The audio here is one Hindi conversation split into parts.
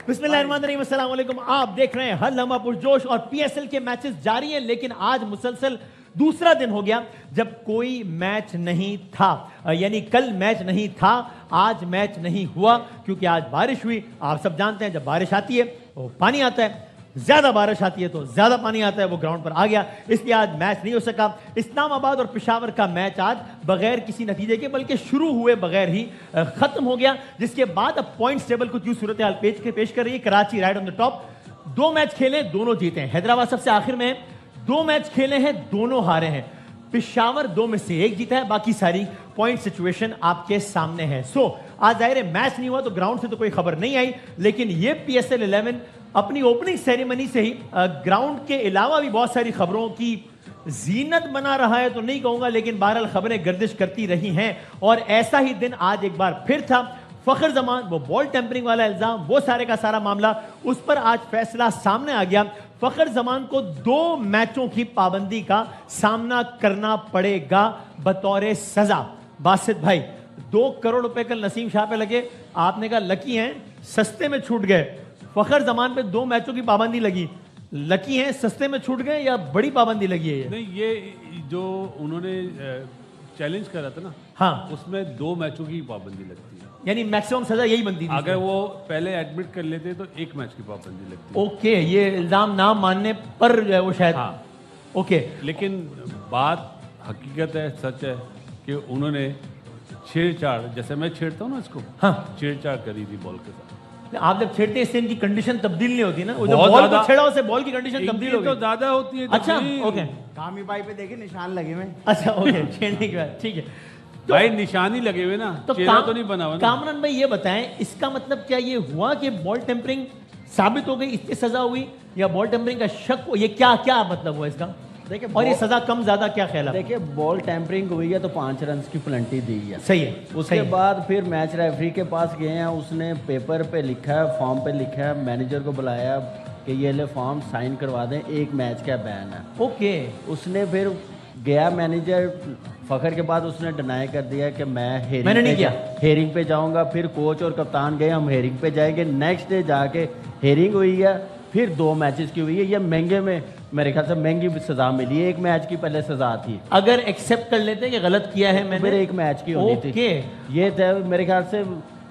बिस्मिल्लाहिर्रहमानिर्रहीम, अस्सलाम वालेकुम। आप देख रहे हैं हर लम्हा पुरजोश और पीएसएल के मैचेस जारी हैं, लेकिन आज मुसलसल दूसरा दिन हो गया जब कोई मैच नहीं था। यानी कल मैच नहीं था, आज मैच नहीं हुआ क्योंकि आज बारिश हुई। आप सब जानते हैं जब बारिश आती है वो पानी आता है, ज्यादा बारिश आती है तो ज्यादा पानी आता है, वो ग्राउंड पर आ गया, इसलिए आज मैच नहीं हो सका। इस्लामाबाद और पेशावर का मैच आज बगैर किसी नतीजे के, बल्कि शुरू हुए बगैर ही खत्म हो गया, जिसके बाद अब पॉइंट्स टेबल कुछ यूं सूरत हाल पेश कर रही है। Karachi right on the top, 2 match खेले दोनों जीते हैं। हैदराबाद सबसे आखिर में 2 मैच खेले हैं दोनों हारे हैं। पेशावर 2 में से 1 जीता है, बाकी सारी पॉइंट सिचुएशन आपके सामने है। आज जाहिर है मैच नहीं हुआ तो ग्राउंड से तो कोई खबर नहीं आई, लेकिन ये पीएसएल 11 अपनी ओपनिंग सेरेमनी से ही ग्राउंड के अलावा भी बहुत सारी खबरों की जीनत बना रहा है तो नहीं कहूंगा, लेकिन बहरहाल खबरें गर्दिश करती रही हैं। और ऐसा ही दिन आज एक बार फिर था। फखर जमान, वो बॉल टेम्परिंग वाला इल्जाम, वो सारे का सारा मामला, उस पर आज फैसला सामने आ गया। फखर जमान को 2 मैचों की पाबंदी का सामना करना पड़ेगा बतौर सजा। बासित भाई, 2 करोड़ रुपए कल नसीम शाह पे लगे, आपने कहा लकी हैं, सस्ते में छूट गए। फखर जमान पे 2 मैचों की पाबंदी लगी, लकी हैं, सस्ते में छूट गए या बड़ी पाबंदी लगी है? नहीं, ये जो उन्होंने चैलेंज करा था ना, हाँ, उसमें 2 मैचों की पाबंदी लगती है, यानी मैक्सिमम सजा यही बनती थी। अगर वो पहले एडमिट कर लेते तो 1 मैच की पाबंदी लगती है। ओके, ये इल्जाम ना मानने पर जो है वो शायद, हाँ, ओके। लेकिन बात हकीकत है, सच है कि उन्होंने छेड़छाड़, जैसे मैं छेड़ता हूँ ना इसको, हाँ, छेड़छाड़ करी थी बॉल के साथ। आप जब छेड़ते हैं इससे इनकी कंडीशन तब्दील नहीं होती ना, वो जब बॉल को छेड़ा उससे बॉल की कंडीशन तब्दील हो गई तो ज्यादा होती है। अच्छा, ओके, कामी भाई पे देखे निशान लगे हुए। अच्छा, ओके, छेड़ने के बाद ठीक है। तो भाई निशानी लगे हुए ना, तो चेहरा तो नहीं बना हुआ ना। कामरान भाई ये बताएं, इसका मतलब क्या ये हुआ कि बॉल टेम्परिंग साबित हो गई, इससे सजा हुई, या बॉल टेम्परिंग का शक हो? ये क्या क्या मतलब हुआ इसका? देखिए, और ये सजा कम ज्यादा क्या ख्याल है? देखिए, बॉल टैंपरिंग हुई है तो 5 रन की पेनल्टी दी है। सही है। उसके बाद फिर मैच रेफरी के पास गए हैं, उसने पेपर पे लिखा है, फॉर्म पे लिखा है, मैनेजर को बुलाया कि ये ले फॉर्म साइन करवा दें, 1 मैच का बैन है। ओके, उसने फिर गया मैनेजर फखर के बाद उसने डिनाई कर दिया कि मैंने नहीं किया, हेयरिंग पे जाऊंगा। फिर कोच और कप्तान गए, हम हेयरिंग पे जाएंगे। नेक्स्ट डे जाके हेयरिंग हुई है, फिर 2 मैचेस की हुई है। ये महंगे में, मेरे ख्याल से महंगी सजा मिली है। 1 मैच की पहले सजा थी, अगर एक्सेप्ट कर लेते हैं कि गलत किया है मैंने, फिर 1 मैच की होनी थी। ये थे मेरे ख्याल से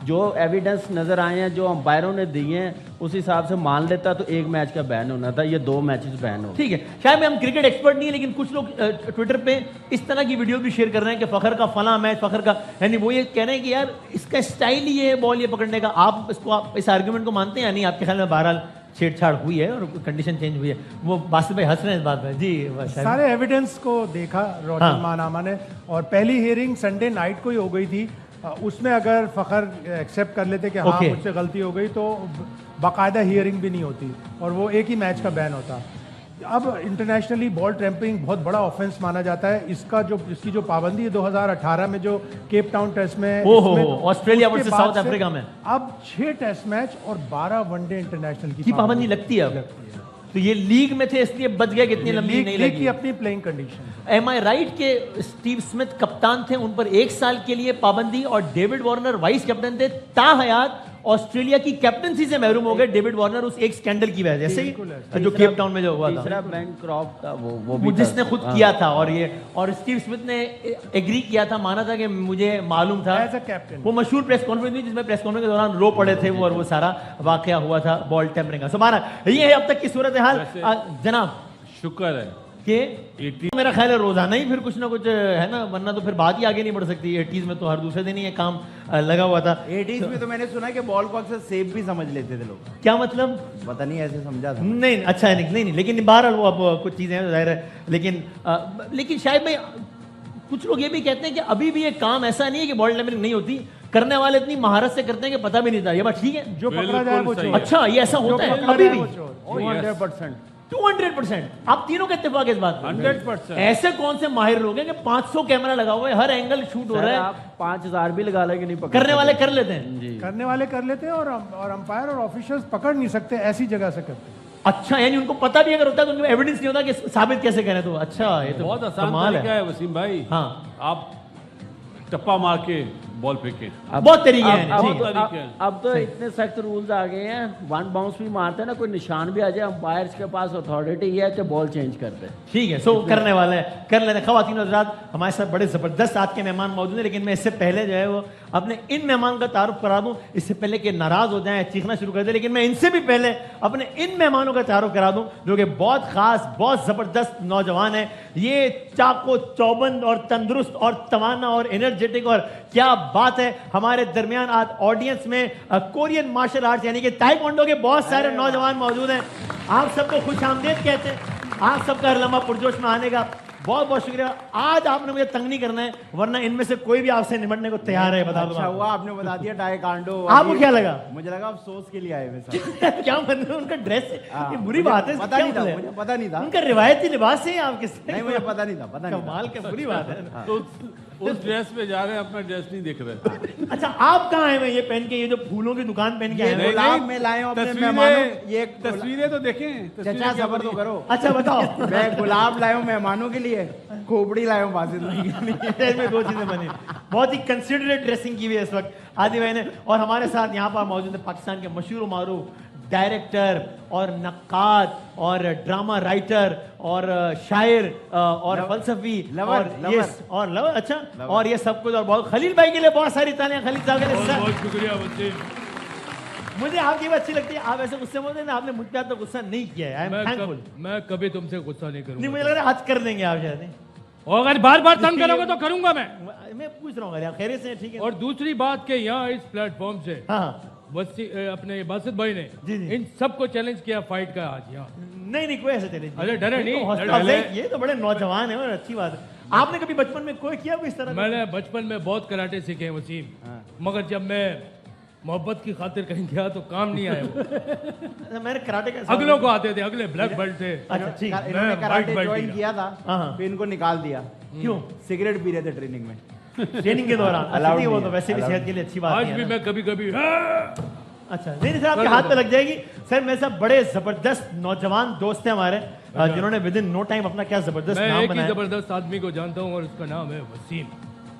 जो एविडेंस नजर आए हैं, जो अंपायरों ने दिए हैं, उस हिसाब से मान लेता तो 1 मैच का बैन होना था, ये 2 मैचेस बैन हो। ठीक है, शायद हम क्रिकेट एक्सपर्ट नहीं है, लेकिन कुछ लोग ट्विटर पे इस तरह की वीडियो भी शेयर कर रहे हैं कि फखर का फला मैच, फखर का, यानी वो ये कह रहे हैं कि यार इसका स्टाइल ही है बॉल ये पकड़ने का। आप इसको, आप इस आर्गुमेंट को मानते हैं या नहीं? आपके ख्याल में बहरहाल छेड़छाड़ हुई है और कंडीशन चेंज हुई है? वो बासित भाई हंस रहे हैं इस बात में जी। सारे एविडेंस को देखा रोशन मानामा ने, और पहली हियरिंग संडे नाइट को ही हो गई थी। उसमें अगर फखर एक्सेप्ट कर लेते कि हाँ मुझसे गलती हो गई, तो बाकायदा हियरिंग भी नहीं होती और वो 1 ही मैच का बैन होता। अब इंटरनेशनली बॉल ट्रैम्परिंग बहुत बड़ा ऑफेंस माना जाता है। इसकी जो पाबंदी है 2018 में जो केप टाउन टेस्ट में, ऑस्ट्रेलिया वर्सेस साउथ अफ्रीका में, अब 6 टेस्ट मैच और 12 वनडे इंटरनेशनल की पाबंदी लगती है। तो ये लीग में थे इसलिए बच गया, कितनी लंबी नहीं लगी। की अपनी प्लेइंग कंडीशन। एम आई राइट के स्टीव स्मिथ कप्तान थे, उन पर 1 साल के लिए पाबंदी, और डेविड वार्नर वाइस कैप्टन थे। ताहयात ऑस्ट्रेलिया की कैप्टनसी से महरूम हो गए डेविड वार्नर उस एक स्कैंडल की वजह से, जो केप टाउन में जो हुआ था। तीसरा बैंक्रॉफ्ट था वो भी जिसने खुद किया था, और स्टीव स्मिथ ने एग्री किया था, माना था कि मुझे मालूम था। वो मशहूर प्रेस कॉन्फ्रेंस हुई जिसमें प्रेस कॉन्फ्रेंस के दौरान रो पड़े थे वो, और वो सारा वाकया हुआ था बॉल टेम्परिंग का। सुभान अल्लाह, ये है अब तक की सूरत हाल। जनाब, शुक्र है कि मेरा ख्याल है रोजाना ही फिर कुछ ना कुछ है ना, वरना तो फिर बात ही आगे नहीं बढ़ सकती। 80s में तो हर दूसरे दिन ही ये काम लगा हुआ था। 80s में तो मैंने सुना कि बॉल को अक्सर सेफ भी समझ लेते थे लोग। क्या मतलब? पता नहीं, ऐसे समझा था। नहीं, अच्छा है, नहीं, लेकिन बहरहाल वो अब कुछ चीजें हैं जाहिर है, लेकिन शायद भाई कुछ लोग ये भी कहते हैं कि अभी भी ये काम ऐसा नहीं है कि बॉल टेम्परिंग नहीं होती, करने वाले इतनी महारत से करते हैं कि पता भी नहीं था। ये बात ठीक है? जो पकड़ा जाए वो चोर। अच्छा, ये ऐसा होता है अभी भी? 200%। आप तीनों के इत्तेफाक इस बात 100%। ऐसे कौन से माहिर लोग हैं कि 500 कैमरा लगा हुआ है, हर एंगल शूट हो रहा है, आप 5000 भी लगा लेंगे नहीं पकड़, करने वाले कर लेते हैं। करने वाले कर लेते हैं, और अंपायर और ऑफिशियल्स पकड़ नहीं सकते, ऐसी जगह से करते हैं। अच्छा, यानी उनको पता भी अगर होता है तो उनको एविडेंस नहीं होता कि साबित कैसे करें। तो अच्छा, ये तो बहुत आसान तरीका है वसीम भाई। हाँ, आप टप्पा मार के बॉल फेंके। बहुत तरीके हैं अब जी। अब तो इतने सख्त रूल्स आ गए हैं, वन बाउंस भी मारते हैं ना, कोई निशान भी आ जाए, अंपायर्स के पास अथॉरिटी है कि बॉल चेंज कर दे। ठीक है, सो करने वाले हैं, कर लेते हैं। ख़वातीन और हज़रात, हमारे साथ बड़े ज़बरदस्त आज के मेहमान मौजूद हैं, लेकिन मैं इससे पहले जो है वो अपने इन मेहमान का तारुफ करा दूं, इससे पहले कि नाराज़ हो जाएं, चीखना शुरू कर दें, लेकिन मैं इनसे भी पहले अपने इन मेहमानों का तारुफ करा दूं जो कि बहुत ख़ास, बहुत ज़बरदस्त नौजवान है। ये चाको चौबंद और तंदुरुस्त और तवाना और एनर्जेटिक, और क्या बात है, हमारे दरमियान आज ऑडियंस में कोरियन मार्शल आर्ट्स यानी कि ताइक्वांडो के बहुत सारे नौजवान मौजूद हैं। आप सबको खुश आमदेद कहते हैं, आप सबका हर लम्हा पुरजोश में आने का बहुत बहुत शुक्रिया। आज आपने मुझे तंग नहीं करना है, वरना इनमें से कोई भी आपसे निपटने को तैयार है। बता दो अच्छा हुआ आपने बता दिया टाइक्वांडो। आपको क्या लगा? मुझे लगा आप सोच के लिए आए हुए सर। क्या मतलब उनका ड्रेस है? ये बुरी मुझे बात है, पता क्या नहीं था, मतलब है? मुझे पता नहीं था। उनका रिवायती लिबास है आप किस? नहीं मुझे पता नहीं था, पता नहीं था। कमाल का, बुरी बात है। तो उस ड्रेस पे जा रहे हैं, अपना ड्रेस नहीं देख रहे। अच्छा, आप कहाँ आए हैं ये पहन के, ये जो फूलों की दुकान पहन के आए हैं? नहीं, गुलाब में लाए हो अपने मेहमानों, ये तस्वीरें तो देखें, चचा सबर तो करो। अच्छा बताओ। मैं गुलाब लाया हूँ मेहमानों के लिए, खोपड़ी लाया हूँ बासित भाई के लिए। इसमें दो चीजें बनी, बहुत ही कंसिडरेट ड्रेसिंग की हुई है इस वक्त आदि भाई ने। और हमारे साथ यहाँ पर मौजूद है पाकिस्तान के मशहूर व मारूफ डायरेक्टर और नक्काद और ड्रामा राइटर और शायर और फलसफी लवर, और ये और लवर, अच्छा, और ये सब कुछ और बहुत। खलील भाई के लिए बहुत सारी तालियां, खलील साहब के लिए। बहुत सर, बहुत शुक्रिया वसीम। मुझे आपकी बात अच्छी लगती है, आप ऐसे गुस्से बोलते हैं ना, आपने मुझ पे तो गुस्सा नहीं किया है। I am thankful. मैं कभी तुमसे गुस्सा नहीं नहीं, करूंगा। मुझे लग रहा है आज कर देंगे आप शायद। और अगर बार बार तंग करोगे तो करूंगा मैं पूछ रहा हूँ, अरे आप खैरियत से हैं? ठीक है। और दूसरी बात के यहाँ इस प्लेटफॉर्म से हाँ, अपने बासित भाई ने जी, जी। इन सबको चैलेंज किया फाइट का आज यहाँ। नहीं नहीं, कोई ऐसे चैलेंज अरे डरे नहीं, हौसला डरे। अफजाई, ये तो बड़े नौजवान है और अच्छी बात है। आपने कभी बचपन में कोई किया कोई इस तरह का? मैंने बचपन में बहुत कराटे सीखे हैं वसीम, मगर जब मैं मोहब्बत की खातिर कहीं गया तो काम नहीं आया वो। अच्छा, मैंने कराटे का अगलों को आते थे, अगले ब्लैक बेल्ट थे। अच्छा ठीक है। इन्होंने मैं कराटे white belt ज्वाइन किया। किया था, हाँ। फिर इनको निकाल दिया। क्यों? सिगरेट पी रहे थे ट्रेनिंग में। ट्रेनिंग के दौरान? अच्छा, Allowed नहीं, वो नहीं तो है, वैसे भी allowed सेहत के लिए अच्छी बात आज नहीं है भी ना। मैं कभी कभी अच्छा, नहीं नहीं सर, आपके हाथ पे लग जाएगी। सर मेरे साथ बड़े जबरदस्त नौजवान दोस्त हैं हमारे, जिन्होंने विद इन नो टाइम अपना क्या जबरदस्त मैं नाम एक ही बनाया। जबरदस्त आदमी को जानता हूँ और उसका नाम है वसीम।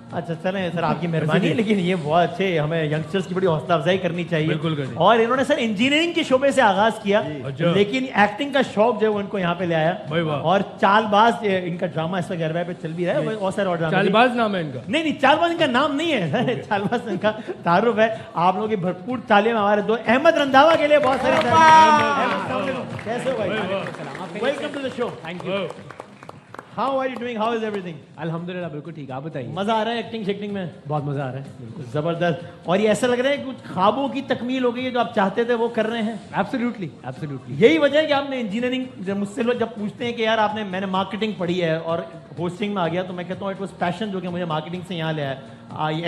अच्छा चलें सर, आपकी मेहरबानी है, लेकिन ये बहुत अच्छे, हमें यंगस्टर्स की बड़ी हौसला अफजाई करनी चाहिए। बिल्कुल करनी। और इन्होंने सर इंजीनियरिंग के शोबे से आगाज किया, अच्छा। लेकिन एक्टिंग का शौक जो है वो इनको यहाँ पे ले आया। भाई वाह। और चालबाज, इनका ड्रामा इस वक्त गरबा पे चल भी रहा है, और सर और ड्रामा चालबाज नाम है इनका। नहीं नहीं, चालबाज इनका नाम नहीं है सर, चालबाज इनका तारुफ है। आप लोगों की भरपूर तालियां हमारे दो अहमद रंधावा के लिए बहुत सारी तालियां। कैसे हो भाई? Welcome to the show. Thank you. How are you doing? How is everything? अल्हम्दुलिल्लाह बिल्कुल ठीक, आप बताइए। मजा आ रहा है एक्टिंग शेक्टिंग में? बहुत मजा आ रहा है। जबरदस्त। और ये ऐसा लग रहा है कि कुछ ख्वाबों की तकमील हो गई है, जो आप चाहते थे वो कर रहे हैं। Absolutely absolutely. यही वजह है कि आपने इंजीनियरिंग, मुझसे लोग जब पूछते हैं कि यार आपने, मैंने मार्केटिंग पढ़ी है और होस्टिंग में आ गया, तो मैं कहता हूँ इट वाज पैशन जो कि मुझे मार्केटिंग से यहाँ ले आया।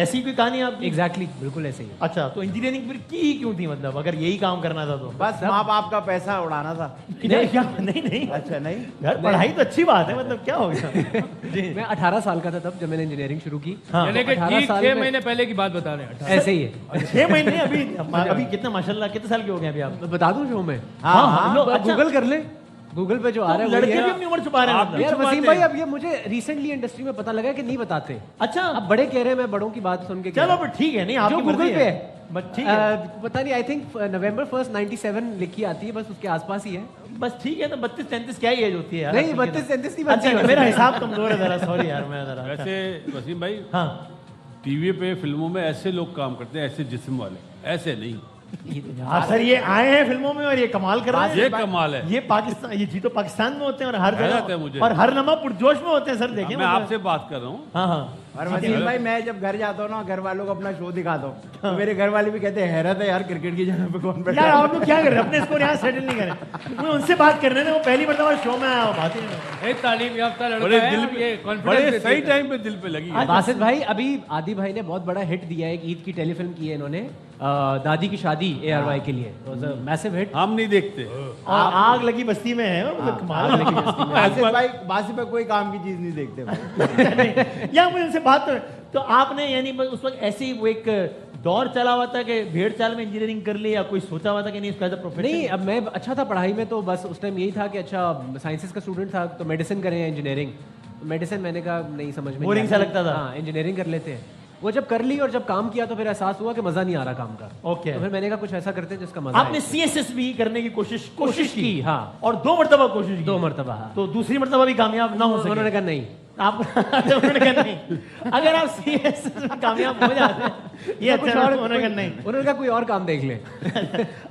ऐसी कोई कहानी आपकी? एग्जैक्टली बिल्कुल ऐसे ही। अच्छा, तो इंजीनियरिंग फिर की ही क्यों थी, मतलब अगर यही काम करना था तो? बस माँ बाप का पैसा उड़ाना था। नहीं नहीं, अच्छा नहीं, यार पढ़ाई तो अच्छी बात है, मतलब क्या हो गया? जी मैं 18 साल का था तब जब मैंने इंजीनियरिंग शुरू की। हाँ। यानी कि 18 ठीक साल 6 में- महीने पहले की बात बता रहे हैं। ऐसे ही है। 6 महीने? अभी कितना माशाल्लाह, कितने साल के हो गए अभी आप? मैं बता दूं शो में? हाँ, लो, अच्छा। गूगल कर ले, गूगल पे जो आ रहा है लड़के वही भी है। अपनी उम्र छुपा रहे हैं मतलब। यार छुपाते वसीम भाई, हैं। अब ये मुझे रिसेंटली इंडस्ट्री में पता लगा कि नहीं बताते। अच्छा, अब बड़े कह रहे हैं, मैं बड़ों की बात सुन के कह चलो रहा पर ठीक है, नहीं हूं। आपकी जो मर्जी गूगल पे है। है बस ठीक है, पता नहीं, आई थिंक नवंबर 1 97 लिखी आती है, बस उसके आसपास ही है। बस ठीक है। तो 32-33 क्या ही एज होती है यार? नहीं, आपकी 32-33 नहीं तो। बनती अच्छा, है। मेरा हिसाब कमजोर है जरा, सॉरी यार, मैं जरा। अच्छा। वैसे वसीम भाई, हाँ, टीवी पे फिल्मों में ऐसे लोग काम करते हैं, ऐसे जिस्म वाले, ऐसे नहीं। यार सर ये आए हैं फिल्मों में और ये कमाल कर रहे हैं। ये कमाल है। ये पाकिस्तान, ये जी तो पाकिस्तान में होते हैं और हर हैरत है मुझे। जगह और हर लम्हा पुरजोश में होते हैं सर, देखिए मैं आपसे बात कर रहा हूँ। हाँ हाँ। और वसीम भाई, मैं जब घर जाता हूँ ना, घर वालों को अपना शो दिखाता हूँ, तो मेरे घर वाले भी कहते हैं हैरत है यार, क्रिकेट की जगह पे कौन बैठा यार है? आप लोग क्या कर रहे हैं? अपने स्कोर यहाँ सेटल नहीं करें, मैं उनसे बात करने दें, वो पहली मरतबा शो में आया, बात ही नहीं। एक तालीम याफ्ता लड़का बड़े है, दिल ये पे, कॉन्फिडेंस बड़े देती सही है। टाइम पे दिल पे लगी है। बासित भाई, अभी आदि भाई ने बहुत बड़ा हिट दिया है, एक ईद की टेलीफिल्म की है इन्होंने, दादी की शादी ARY के लिए, मैसिव हिट। हम नहीं देखते। और आग लगी बस्ती में है, मतलब कमाल है। बासित भाई कोई काम की चीज नहीं देखते भाई। या मुझे उनसे बात तो आपने, यानी बस उस वक्त ऐसे ही वो एक दौर चला हुआ था कि भेड़ चाल में इंजीनियरिंग कर ली, या कोई सोचा हुआ था कि नहीं इसका प्रोफेशन? नहीं, अब मैं अच्छा था पढ़ाई में, तो बस उस टाइम यही था कि अच्छा साइंसेस का स्टूडेंट था, तो मेडिसिन करें या इंजीनियरिंग। मेडिसिन मैंने कहा नहीं, समझ में Boring नहीं सा आया। लगता था। हाँ, इंजीनियरिंग कर लेते हैं। वो जब कर ली और जब काम किया तो फिर एहसास हुआ कि मजा नहीं आ रहा काम का। ओके। तो फिर मैंने कहा कुछ ऐसा करते हैं जिसका मजा आपने CSS भी करने की कोशिश की। हाँ। और 2 मरतबा कोशिश की। 2 मरतबा। हाँ। तो दूसरी मरतबा भी कामयाब ना हो सके। उन्होंने कहा नहीं। आप उन्होंने कहा नहीं, अगर आप CSS में कामयाब हो जाते हैं ये कुछ अच्छा और उन्होंने कहा नहीं। उन्होंने कहा कोई और काम देख ले।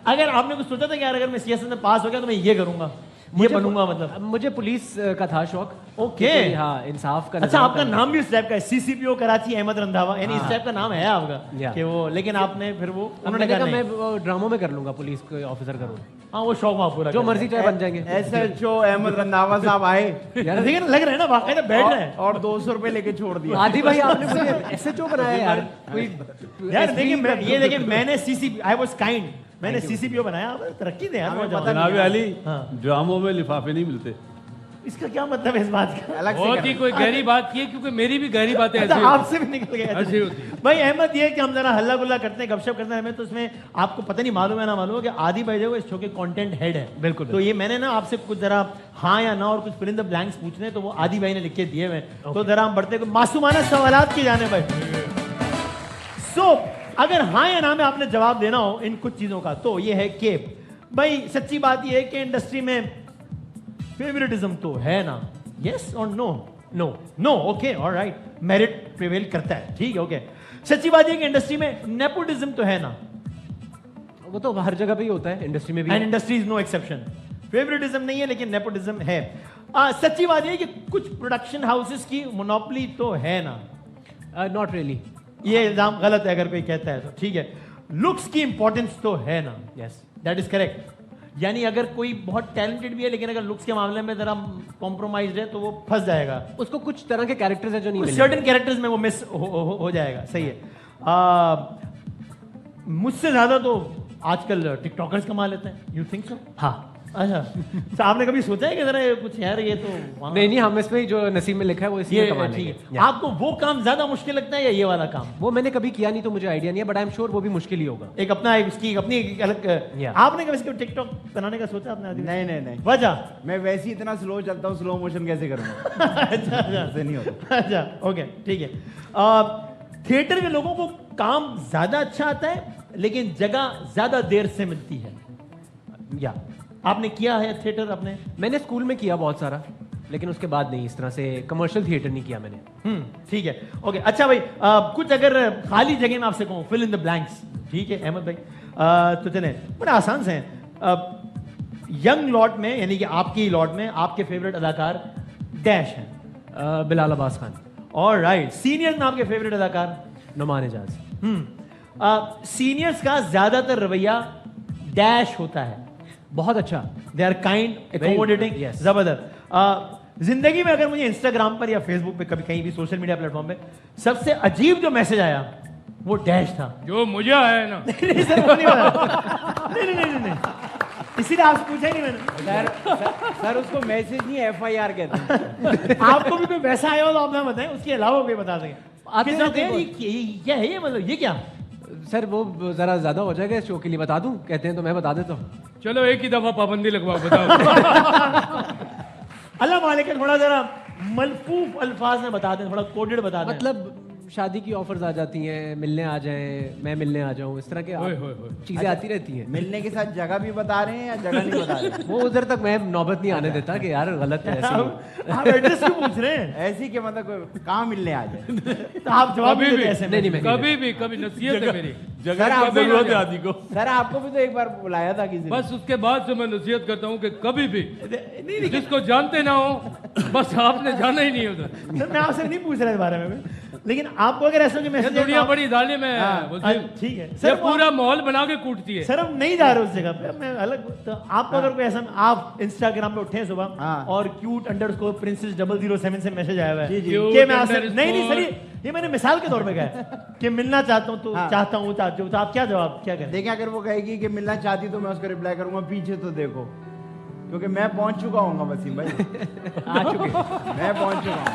अगर आपने कुछ सोचा था कि यार अगर मैं CSS में पास हो गया तो मैं ये करूंगा, ये बनूंगा, मतलब मुझे पुलिस का था शौक। ओके। हाँ, इंसाफ का। अच्छा, आपका नाम भी इस टाइप का है, CCPO कराची अहमद रंधावा, यानी इस टाइप का नाम है आपका या। कि वो, लेकिन आपने फिर वो उन्होंने कहा मैं ड्रामों में कर लूंगा, पुलिस के ऑफिसर करूँ। हाँ, वो शौक वहाँ पूरा जो कर मर्जी चाहे बन जाएंगे। SHO अहमद रंधावा साहब आए यार लेकिन लग रहा है ना बाकायदा बैठ रहे हैं। और 200 रुपए लेके छोड़ दिया। आदि भाई आपने मुझे SHO बनाया यार। कोई यार देखिए ये देखिए मैंने CCP आई वाज काइंड, मैंने CCPO बनाया। अब तरक्की दे यार, हमें नौजवान। पता जनाब अली, हाँ। ड्रामों में लिफाफे नहीं मिलते। इसका क्या मतलब है इस बात का? अलग से बहुत कर ही कोई गहरी बात की है, क्योंकि मेरी भी गहरी बातें ऐसी अच्छा, होती आपसे भी निकल गया। ऐसी होती है। भाई अहमद, ये कि हम जरा हल्ला गुल्ला करते हैं, गपशप करते हैं, हमें तो इसमें आपको पता नहीं मालूम है ना मालूम है कि आदि भाई जो इस शो के कंटेंट हेड है। बिल्कुल। तो ये मैंने ना आपसे कुछ जरा हाँ या ना और कुछ फिल इन द ब्लैंक्स पूछने हैं, तो वो आदि भाई ने लिख के दिए हुए हैं। तो जरा हम बढ़ते मासूमाना सवालात की जाने भाई। सो अगर हाँ या ना में आपने जवाब देना हो इन कुछ चीजों का, तो ये है कि भाई सच्ची बात ये है कि इंडस्ट्री में फेवरेटिज्म तो है ना? यस और no? No no, okay, alright, merit prevail करता है, ठीक है, ओके। सच्ची बात ये है कि इंडस्ट्री में नेपोटिज्म तो है ना? वो तो हर जगह पे ही होता है, इंडस्ट्री में भी। And industry is no exception. Favouritism नहीं है लेकिन नेपोटिज्म है। सच्ची बात ये है कि कुछ प्रोडक्शन हाउसेस की मोनोपोली तो है ना? Not really. ये इल्जाम गलत है अगर कोई कहता है तो, ठीक है। लुक्स की इंपॉर्टेंस तो है ना? Yes, that is correct. यानी अगर कोई बहुत टैलेंटेड भी है लेकिन अगर लुक्स के मामले में जरा कॉम्प्रोमाइज है तो वो फंस जाएगा। उसको कुछ तरह के कैरेक्टर्स हैं जो नहीं मिलेंगे। सर्टेन कैरेक्टर्स में वो मिस हो जाएगा, सही है। मुझसे ज्यादा तो आजकल टिकटॉकर्स कमा लेते हैं। You think so? हाँ। अच्छा, तो आपने कभी सोचा है कि जरा कुछ यार ये तो नहीं, हम इसमें जो नसीब में लिखा है वो इसी में कमा ये लेंगे। ठीक है। आपको वो काम ज्यादा मुश्किल लगता है या ये वाला काम? वो मैंने कभी किया नहीं तो मुझे आइडिया नहीं है, बट आई एम श्योर वो भी मुश्किल ही होगा। एक अपना एक उसकी अपनी एक अलग। Yeah. आपने कभी टिकटॉक बनाने का सोचा आपने? नहीं नहीं नहीं, वजह? मैं वैसे ही इतना स्लो चलता हूँ, स्लो मोशन कैसे करूँगा? अच्छा अच्छा ऐसे नहीं होता। अच्छा, ओके, ठीक है। थिएटर में लोगों को काम ज्यादा अच्छा आता है लेकिन जगह ज्यादा देर से मिलती है। या आपने किया है थिएटर अपने? मैंने स्कूल में किया बहुत सारा, लेकिन उसके बाद नहीं, इस तरह से कमर्शियल थिएटर नहीं किया मैंने। ठीक है, ओके। अच्छा भाई, कुछ अगर खाली जगह में आपसे कहूँ, फिल इन द ब्लैंक्स, ठीक है अहमद भाई? तो चले, बड़े आसान से हैं। यंग लॉट में, यानी कि आपकी लॉट में आपके फेवरेट अदाकार डैश हैं? बिलाल अब्बास खान। ऑलराइट। सीनियर में आपके फेवरेट अदाकार? नुमान एजाज। सीनियर्स का ज्यादातर रवैया डैश होता है, बहुत अच्छा। They are kind, accommodating, yes. जबरदस्त। जिंदगी में अगर मुझे इंस्टाग्राम पर या फेसबुक पे, कभी कहीं भी सोशल मीडिया प्लेटफॉर्म पे सबसे अजीब जो मैसेज आया वो डैश था। जो मुझे आया है ना, नहीं सर, वो नहीं बता। नहीं, इसीलिए आपसे पूछा ही नहीं मैंने। सर उसको मैसेज नहीं FIR कहते हैं। आपको भी कोई वैसा आया हो तो आप ना बताएं, उसके अलावा कोई बता सके। आते किसी रहते ने हैं कहा, ये क्या है, ये मतलब ये क्या? सर वो जरा ज्यादा हो जाएगा शो के लिए, बता दूं कहते हैं तो मैं बता देता हूँ। चलो एक ही दफा पाबंदी लगवाओ, बताओ। अल्लाह मालिक, थोड़ा जरा मलफूफ अल्फाज में बता दें, थोड़ा कोडेड बता दें। मतलब शादी की ऑफर्स आ जाती हैं, मिलने आ जाएं, मैं मिलने आ जाऊं, इस तरह के ओए, ओए, ओए। चीजें आती रहती हैं। मिलने के साथ जगह भी बता रहे हैं या जगह नहीं बता रहे? वो उधर तक मैं नौबत नहीं आने देता कि यार गलत है ऐसे ही। आप एड्रेस क्यों पूछ रहे हैं? ऐसी के मतलब कहाँ मिलने आ जाए? तो आप जवाब कभी भी भी देते ऐसे में। नहीं, मैं नहीं कभी भी, कभी नसीहत है मेरी। जगह आप की जरूरत है आदि को। सर आपको भी तो एक बार बुलाया था किसी ने। बस उसके बाद से मैं नसीहत करता हूँ कि कभी भी नहीं, जिसको जानते ना हो, बस आपने जाना ही नहीं उधर। सर मैं आपसे नहीं पूछ रहा इस बारे में, लेकिन आपको अगर ऐसा कि ये मैसेज दुनिया बड़ी जालिम है वसीम। ठीक है ये सर, पूरा माहौल बना के कूटती है। सर हम नहीं जा रहे उस जगह पे, मैं अलग। तो आपको अगर कोई ऐसा, आप इंस्टाग्राम पे उठे सुबह हाँ। और क्यूट अंडरस्कोर प्रिंसेस 007 से मैसेज आया हुआ है जी, जी। कि मैं आपसे Cute नहीं सर, ये मैंने मिसाल के तौर पे कहा है कि मिलना चाहता हूँ, तो हाँ। चाहता हूँ, चाहती हूँ, तो आप क्या जवाब क्या करें? देखिए अगर वो कहेगी कि मिलना चाहती तो मैं उसको रिप्लाई करूंगा पीछे तो देखो, क्योंकि मैं पहुंच चुका हूँ वसीम भाई। आ चुके। मैं पहुंच चुका हूँ।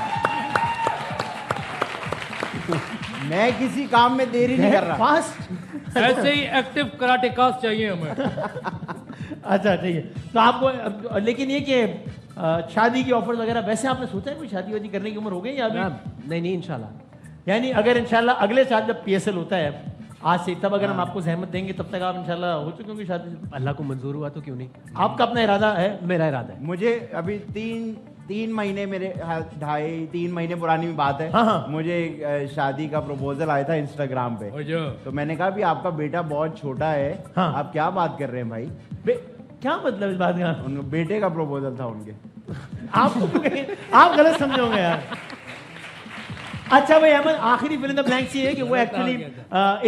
मैं किसी काम में देरी नहीं कर रहा। फास्ट। ऐसे ही एक्टिव कराटे कास्ट चाहिए हमें। अच्छा ठीक है, तो आपको लेकिन ये कि शादी की ऑफर वगैरह, वैसे आपने सोचा है कोई शादी वादी करने की उम्र हो गई या अभी? नहीं इंशाल्लाह। यानी अगर इंशाल्लाह अगले साल जब PSL होता है आज से, तब अगर हम आपको जहमत देंगे तब तक आप इंशाल्लाह हो चुके होंगे शादी? अल्लाह को मंजूर हुआ तो क्यों नहीं। आपका अपना इरादा है? मेरा इरादा है। मुझे अभी तीन महीने मेरे 2.5-3 महीने पुरानी बात है। हाँ। मुझे शादी का प्रपोजल आया था इंस्टाग्राम पे, और जो तो मैंने कहा भी आपका बेटा बहुत छोटा है, हाँ। आप क्या बात कर रहे हैं भाई? क्या मतलब इस बात का? उनके बेटे का प्रपोजल था उनके। आपको क्यों कहीं- आप गलत समझोगे यार। अच्छा भाई अहमद, आखिरी फिल इन द ब्लैंक्स ये है कि वो एक्चुअली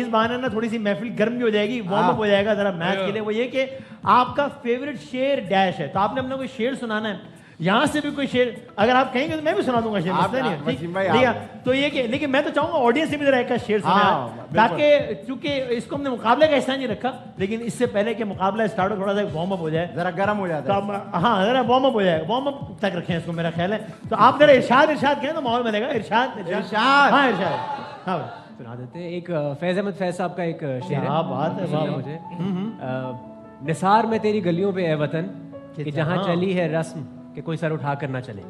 इस बहाने ना थोड़ी सी महफिल गर्म भी हो जाएगी, वार्म अप हो जाएगा जरा मैच के लिए। वो ये कि आपका फेवरेट शेर डैश है, तो आपने अपना कोई शेर सुनाना है। यहाँ से भी कोई शेर अगर आप कहेंगे तो मैं भी सुना दूंगा शेर, आप- मसला नहीं है, आप- ठीक वसीम भाई, ठीक है। आप- तो ये कि लेकिन मैं तो चाहूंगा ऑडियंस से भी जरा एक का शेर सुना, हाँ, ताकि चूंकि इसको हमने मुकाबले का हिस्सा नहीं रखा, लेकिन इससे पहले कि मुकाबला स्टार्ट हो थोड़ा सा वार्म अप हो जाए, जरा गर्म हो तो जाता है। अब हाँ जरा वार्म अप हो जाए, वार्म अप तक रखें इसको, मेरा ख्याल है। तो आप जरा इरशाद कहें तो माहौल बनेगा। इरशाद इरशाद। हाँ इरशाद, हाँ भाई। सुना देते हैं। एक फैज अहमद फैज साहब का एक शेर है। क्या बात है, वाह, वाह। मुझे निसार में तेरी गलियों पे है वतन कि जहाँ हाँ। चली है रस्म कि कोई सर उठा कर ना चले।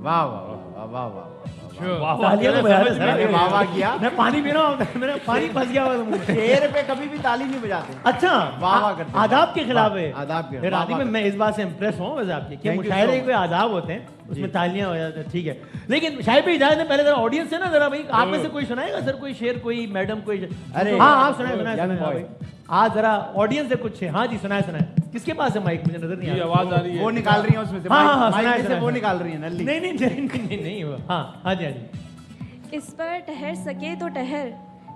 वाह वाह वाह वाह वाह वाह। तालियां तो बजा रहे हैं, मैंने वाह वाह किया। मैं पानी पी रहा हूँ, मेरा पानी फंस गया हुआ मुझे। शेर पे कभी भी ताली नहीं बजाते। अच्छा, वाह वाह करते हैं। आदाब के खिलाफ है। आदाब के फिर वाह आदि वाह में मैं इस बात से इम्प्रेस हूँ वैसे आपके कि Thank you मुशायरे so के कोई आदाब होते हैं, उसमें तालियां हो जाती हैं, ठीक है। लेकिन शायद भी इजाजत है, पहले जरा ऑडियंस है ना, जरा भाई आप में से कोई सुनाएगा सर कोई शेर, कोई मैडम कोई? अरे, हाँ आप सुनाए सुनाए young सुनाए boy। भाई। आज जरा ऑडियंस से कुछ है। हाँ जी सुनाए सुनाए। किसके पास है माइक? मुझे नजर नहीं आ ये रहा। आवाज आ रही है। वो निकाल रही है उसमें से, हाँ, हाँ, हाँ, माइक सुनाए, में से सुनाए, वो सुनाए। निकाल रही है नल्ली। नहीं नहीं नहीं नहीं नहीं वो। हाँ हाँ जी हाँ जी। इस पर ठहर सके तो ठहर,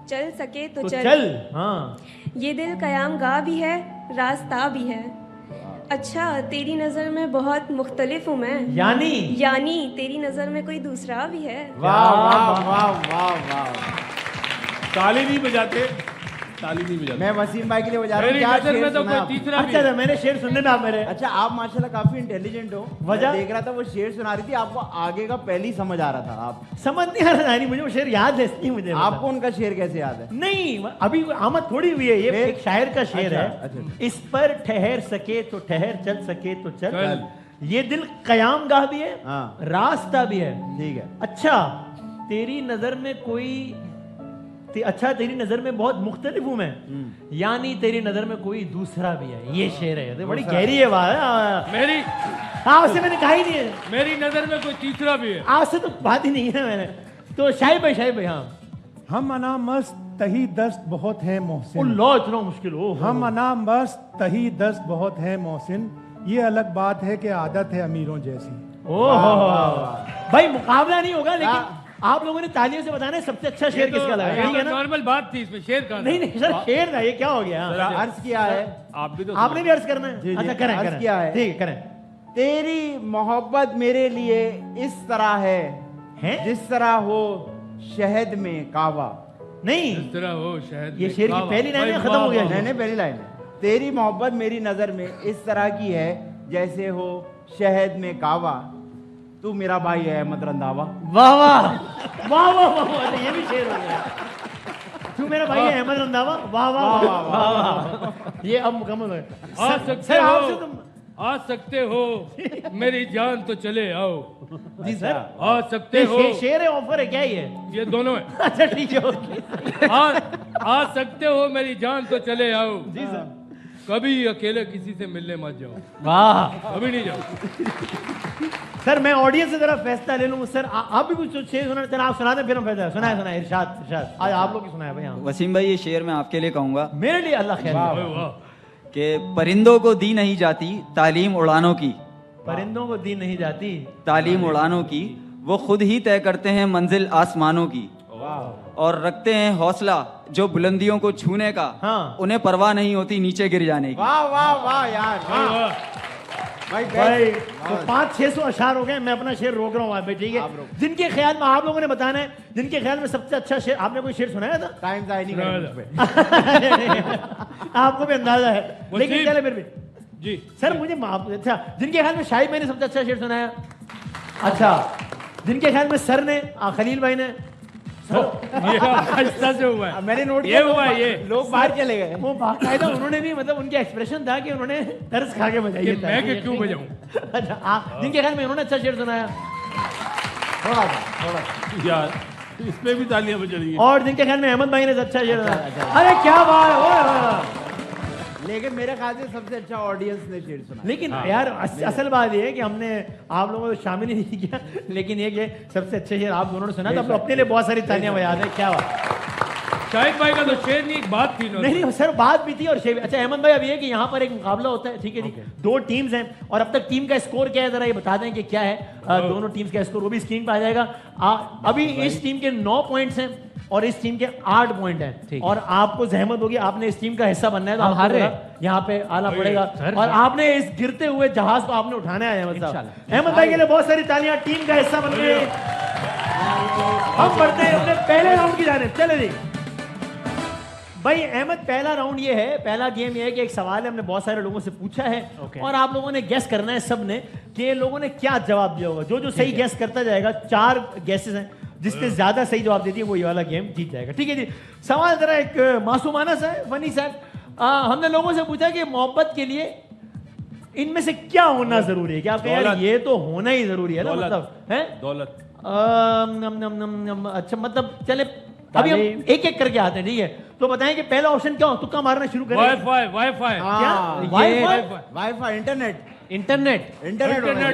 चल सके तो तो चल, चल। हाँ ये दिल कयाम गा भी है, रास्ता भी है। अच्छा तेरी नज़र में बहुत मुख्तलिफ हूँ मैं, यानी तेरी नज़र में कोई दूसरा भी है। वाह वाह वाह वाह वाह। ताली नहीं बजाते, ताली नहीं बजाते। मैं वसीम भाई के लिए बजा रहा हूँ। मेरी क्या नजर शेर में तो सुना कोई आप? तीसरा भी अच्छा है। अच्छा, मैंने शेर सुनने ना आप मेरे। अच्छा आप माशाल्लाह काफी इंटेलिजेंट हो। वजह? मैं देख रहा था वो शेर सुना रही थी, आपको आगे का पहले ही समझ आ रहा था। आप समझ नहीं आ रहा, नहीं मुझे वो शेर याद है, इसलिए मुझे आपको उनका शेर कैसे याद है? नहीं अभी आमद थोड़ी हुई है, ये फिर? एक शायर का शेर अच्छा, है। अच्छा। इस पर ठहर सके तो ठहर, चल सके तो चल, चल। ये दिल कयाम गाह भी है, हाँ। रास्ता भी है। ठीक है। अच्छा तेरी नजर में कोई अच्छा तेरी नजर में बहुत मुख्तलिफ हूं मैं, यानी तेरी नजर में कोई दूसरा भी है। ये शेर है, तो बड़ी गहरी है बात है। मेरी आपसे मैंने कहा ही नहीं है, मेरी नजर में कोई तीसरा भी है। आपसे तो बात ही नहीं है मैंने। तो शाहिब भाई हाँ। हम अना मस्त तही दस्त बहुत है मोहसिन, अल्लाह इतना मुश्किल हो। हम अना मस्त तही दस्त बहुत है मोहसिन, ये अलग बात है कि आदत है अमीरों जैसी। ओह भाई मुकाबला नहीं होगा, लेकिन आप लोगों ने तालियों से बताना है सबसे अच्छा शेर किसका लगा, ठीक है ना? नॉर्मल बात थी, इसमें शेर का नहीं नहीं सर शेर था, ये क्या हो गया? अर्ज किया है, आप भी तो आपने भी अर्ज करना है? जी, अच्छा करें अर्ज करें, किया है। ठीक है करें। तेरी मोहब्बत मेरे लिए इस तरह है जिस तरह हो शहद में कावा। नहीं इस तरह हो शायद ये शेर की पहली लाइन है, खत्म हो गया। नहीं पहली लाइन है, तेरी मोहब्बत मेरी नजर में इस तरह की है जैसे हो शहद में कावा, तू मेरा भाई है अहमद रंधावा। वाह वाह वाह वाह वाह वाह, ये भी शेर हो गया। तू मेरा भाई है अहमद रंधावा। वाह वाह वाह वाह वाह, ये अब मुकम्मल है। आ सकते सर आपसे हो, तुम आ सकते हो, मेरी जान तो चले आओ। जी सर आ सकते हो, शेर है, ऑफर है क्या ये? दोनों है। अच्छा ठीक है ओके। आ सकते हो, मेरी जान तो चले आओ। जी सर। कभी अकेले किसी से मिलने मत जाओ, वाह कभी नहीं जाओ। सर मैं ऑडियंस से जरा फैसला ले लूं सर, आप भी कुछ शेर सुना, चलो आप सुना दें फिर हम फैसला। सुनाए इरशाद इरशाद, आज आप लोग की सुनाए भाई। हाँ वसीम भाई ये शेर मैं आपके लिए कहूँगा मेरे लिए अल्लाह खैर करे। वाह। कि परिंदों को दी नहीं जाती तालीम उड़ानों की, परिंदों को दी नहीं जाती तालीम उड़ानों की, वो खुद ही तय करते हैं मंजिल आसमानों की, और रखते हैं हौसला जो बुलंदियों को छूने का, हाँ। उन्हें परवाह नहीं होती नीचे गिर जाने की। वाह वाह वाह यार वाह। भाई भाई best। तो 500-600 अशार हो गए, मैं अपना शेर रोक रहा हूँ आप पे, ठीक आप है? रोक। जिनके ख्याल में आप लोगों ने बताना है, जिनके ख्याल में सबसे अच्छा शेर, आपने कोई शेर सुनाया था? टाइम जाया नहीं करेंगे उस पे। आपको भी अंदाजा है, लेकिन वसीम। चले फिर भी जी सर मुझे माफ। अच्छा जिनके ख्याल में शाहिद भाई ने सबसे अच्छा शेर सुनाया, अच्छा जिनके ख्याल में सर ने खलील भाई ने, ये आहिस्ता से हुआ है। मैंने नोट ये किया हुआ है, ये लोग बाहर चले गए। वो बाकायदा उन्होंने भी मतलब उनके एक्सप्रेशन था कि उन्होंने तरस खा के बजाई ये था। मैं क्यों बजाऊं? अच्छा जिनके ख्याल में उन्होंने अच्छा शेर सुनाया, थोड़ा सा यार इस पे भी तालियां बजेंगी। और जिनके ख्याल में अहमद भाई ने अच्छा शेर अरे क्या बात है। लेकिन मेरे ख्याल से सबसे अच्छा ऑडियंस ने शेर सुना। लेकिन यार असल बात ये है कि हमने आप लोगों को शामिल ही नहीं किया, लेकिन ये सबसे अच्छे शेर आप दोनों ने सुना, तो अपने लिए बहुत सारी तालियां बजा दें। क्या बात। शाहिद भाई का तो शेर नहीं, एक बात थी। नहीं सर, बात भी थी और शेर भी। अच्छा अहमद भाई, अब ये कि यहाँ पर एक मुकाबला होता है, ठीक है जी। दो टीम्स हैं और अब तक टीम का स्कोर क्या है जरा ये बता दें कि क्या है दोनों टीम्स का स्कोर, वो भी स्क्रीन पर आ जाएगा। अभी इस टीम के 9 पॉइंट्स हैं और इस टीम के 8 पॉइंट हैं, और आपको जहमत होगी, आपने इस टीम का हिस्सा बनना है, तो आपको यहाँ पे आना पड़ेगा और आपने इस गिरते हुए जहाज को आपने उठाना है। अहमद भाई के लिए बहुत सारी तालियां, टीम का हिस्सा बन गए। हम बढ़ते हैं अपने पहले राउंड की जानिब। चले जी भाई अहमद, पहला राउंड ये है, पहला गेम ये है कि एक सवाल है, हमने बहुत सारे लोगों से पूछा है और आप लोगों ने गेस करना है सब ने कि लोगों ने क्या जवाब दिया होगा। जो सही गेस करता जाएगा, 4 गेसेस हैं, जिसने ज्यादा सही जवाब दे दिया वो ये वाला गेम जीत जाएगा। ठीक है जी। सवाल जरा एक मासूमाना सा है, फनी सा। हमने लोगों से पूछा कि मोहब्बत के लिए इनमें से क्या होना जरूरी है? क्या आप यार ये तो होना ही जरूरी है ना, मतलब है दौलत। अच्छा मतलब चले अभी हम एक एक करके आते हैं, ठीक है? तो बताएं कि पहला ऑप्शन क्या हो, तुक्का मारना शुरू करें। वाईफाई वाईफाई इंटरनेट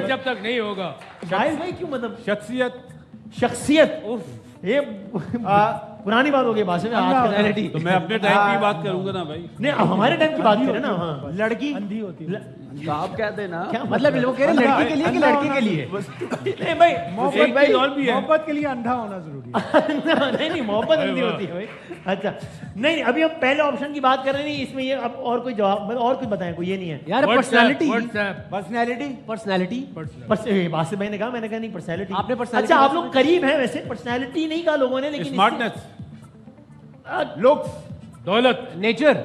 जब तक नहीं होगा। वाईफाई क्यों, मतलब शख्सियत ये पुरानी बात हो गई भाषा में, आज रियलिटी। तो मैं अपने टाइम की बात करूंगा ना भाई। नहीं हमारे टाइम की बात करें ना। हाँ लड़की अंधी होती है, तो आप कहते हैं ना, क्या मतलब लोग कह रहे हैं लड़की के लिए कि लड़के के लिए? नहीं भाई, मोहब्बत के लिए अंधा होना जरूरी है। नहीं मोहब्बत अंधी होती है भाई। अच्छा नहीं, अभी हम पहले ऑप्शन की बात कर रहे हैं, इसमें ये अब और कोई जवाब मतलब और कुछ बताएं, कोई ये नहीं है यार। पर्सनालिटी बासित भाई ने कहा, मैंने कहा नहीं पर्सनालिटी। आपने पर्सनालिटी। अच्छा आप लोग करीब हैं वैसे, पर्सनालिटी नहीं कहा लोगों ने, लेकिन स्मार्टनेस, लुक्स, दौलत, नेचर,